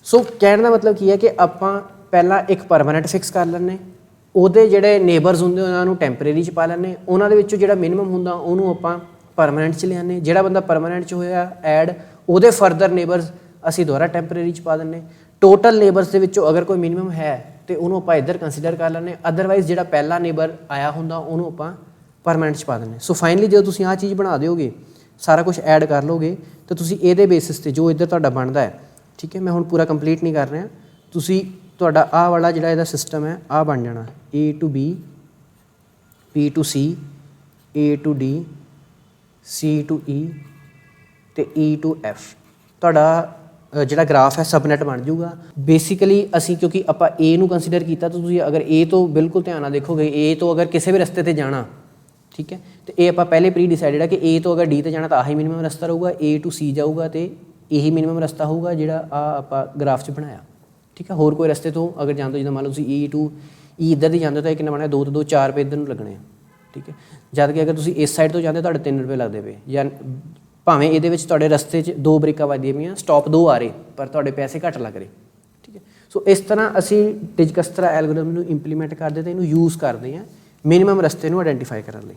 ਸੋ ਕਹਿਣ ਦਾ ਮਤਲਬ ਕੀ ਹੈ ਕਿ ਆਪਾਂ ਪਹਿਲਾਂ ਇੱਕ ਪਰਮਾਨੈਂਟ ਫਿਕਸ ਕਰ ਲੈਂਦੇ, ਉਹਦੇ ਜਿਹੜੇ ਨੇਬਰਸ ਹੁੰਦੇ ਉਹਨਾਂ ਨੂੰ ਟੈਂਪਰੇਰੀ 'ਚ ਪਾ ਲੈਂਦੇ, ਉਹਨਾਂ ਦੇ ਵਿੱਚੋਂ ਜਿਹੜਾ ਮਿਨੀਮਮ ਹੁੰਦਾ ਉਹਨੂੰ ਆਪਾਂ ਪਰਮਾਨੈਂਟ 'ਚ ਲਿਆਉਂਦੇ। ਜਿਹੜਾ ਬੰਦਾ ਪਰਮਾਨੈਂਟ 'ਚ ਹੋਇਆ ਐਡ, ਉਹਦੇ ਫਰਦਰ ਨੇਬਰਸ ਅਸੀਂ ਦੁਬਾਰਾ ਟੈਂਪਰੇਰੀ 'ਚ ਪਾ ਦਿੰਦੇ। ਟੋਟਲ ਨੇਬਰਸ ਦੇ ਵਿੱਚੋਂ ਅਗਰ ਕੋਈ ਮਿਨੀਮਮ ਹੈ ਤੇ ਉਹਨੂੰ ਆਪਾਂ ਇੱਧਰ ਕੰਸੀਡਰ ਕਰ ਲੈਂਦੇ, ਅਦਰਵਾਈਜ਼ ਜਿਹੜਾ ਪਹਿਲਾ ਨੇਬਰ ਆਇਆ ਹੁੰਦਾ ਉਹਨੂੰ ਆਪਾਂ ਪਰਮਾਨੈਂਟ 'ਚ ਪਾ ਦਿੰਦੇ। ਸੋ ਫਾਈਨਲੀ ਜਦੋਂ ਤੁਸੀਂ ਆਹ ਚੀਜ਼ ਬਣਾ ਦਿਓਗੇ, ਸਾਰਾ ਕੁਝ ਐਡ ਕਰ ਲਓਗੇ, ਤਾਂ ਤੁਸੀਂ ਇਹਦੇ ਬੇਸਿਸ 'ਤੇ ਜੋ ਇੱਧਰ ਤੁਹਾਡਾ ਬਣਦਾ ਹੈ, ਠੀਕ ਹੈ। ਮੈਂ ਹੁਣ ਪੂਰਾ ਕੰਪਲੀਟ ਨਹੀਂ ਕਰ ਰਿਹਾ, ਤੁਸੀਂ ਤੁਹਾਡਾ ਆਹ ਵਾਲਾ ਜਿਹੜਾ ਇਹਦਾ ਸਿਸਟਮ ਹੈ ਆਹ ਬਣ ਜਾਣਾ, A to B, B to C, A to D, C to E ਅਤੇ E to F। ਤੁਹਾਡਾ ਜਿਹੜਾ ਗ੍ਰਾਫ ਹੈ ਸਬਨੈਟ ਬਣ ਜਾਊਗਾ। ਬੇਸਿਕਲੀ ਅਸੀਂ ਕਿਉਂਕਿ ਆਪਾਂ A ਨੂੰ ਕੰਸੀਡਰ ਕੀਤਾ, ਤਾਂ ਤੁਸੀਂ ਅਗਰ A ਤੋਂ ਬਿਲਕੁਲ ਧਿਆਨ ਨਾਲ ਦੇਖੋਗੇ, A ਤੋਂ ਅਗਰ ਕਿਸੇ ਵੀ ਰਸਤੇ 'ਤੇ ਜਾਣਾ, ਠੀਕ ਹੈ, ਅਤੇ ਇਹ ਆਪਾਂ ਪਹਿਲੇ ਪ੍ਰੀ ਡਿਸਾਈਡਡ ਹੈ ਕਿ A ਤੋਂ ਅਗਰ D 'ਤੇ ਜਾਣਾ ਤਾਂ ਆਹੀ ਮਿਨੀਮਮ ਰਸਤਾ ਰਹੂਗਾ, A to C ਜਾਊਗਾ ਅਤੇ ਇਹੀ ਮਿਨੀਮਮ ਰਸਤਾ ਹੋਊਗਾ ਜਿਹੜਾ ਆਪਾਂ ਗ੍ਰਾਫ 'ਚ ਬਣਾਇਆ, ਠੀਕ ਹੈ। ਹੋਰ ਕੋਈ ਰਸਤੇ ਤੋਂ ਅਗਰ ਜਾਂਦੇ, ਜਿੱਦਾਂ ਮੰਨ ਲਓ ਤੁਸੀਂ E to E ਇੱਧਰ ਦੀ ਜਾਂਦੇ ਹੋ ਤਾਂ ਇਹ ਕਿੰਨਾ ਬਣਿਆ 2 ਤੋਂ 2 4 ਰੁਪਏ ਇੱਧਰ ਨੂੰ ਲੱਗਣੇ ਆ, ਠੀਕ ਹੈ। ਜਦ ਕਿ ਅਗਰ ਤੁਸੀਂ ਇਸ ਸਾਈਡ ਤੋਂ ਜਾਂਦੇ ਤੁਹਾਡੇ 3 ਰੁਪਏ ਲੱਗਦੇ ਪਏ, ਜਾਂ ਭਾਵੇਂ ਇਹਦੇ ਵਿੱਚ ਤੁਹਾਡੇ ਰਸਤੇ 'ਚ 2 ਬ੍ਰੇਕਾਂ ਵੱਜਦੀਆਂ ਪਈਆਂ, ਸਟਾਪ 2 ਆ ਰਹੇ ਪਰ ਤੁਹਾਡੇ ਪੈਸੇ ਘੱਟ ਲੱਗ ਰਹੇ, ਠੀਕ ਹੈ। ਸੋ ਇਸ ਤਰ੍ਹਾਂ ਅਸੀਂ ਡਿਜਕਸਟਰਾ ਐਲਗੋਰਿਥਮ ਨੂੰ ਇੰਪਲੀਮੈਂਟ ਕਰਦੇ ਅਤੇ ਇਹਨੂੰ ਯੂਜ਼ ਕਰਦੇ ਹਾਂ ਮਿਨੀਮਮ ਰਸਤੇ ਨੂੰ ਆਇਡੈਂਟੀਫਾਈ ਕਰਨ ਲਈ।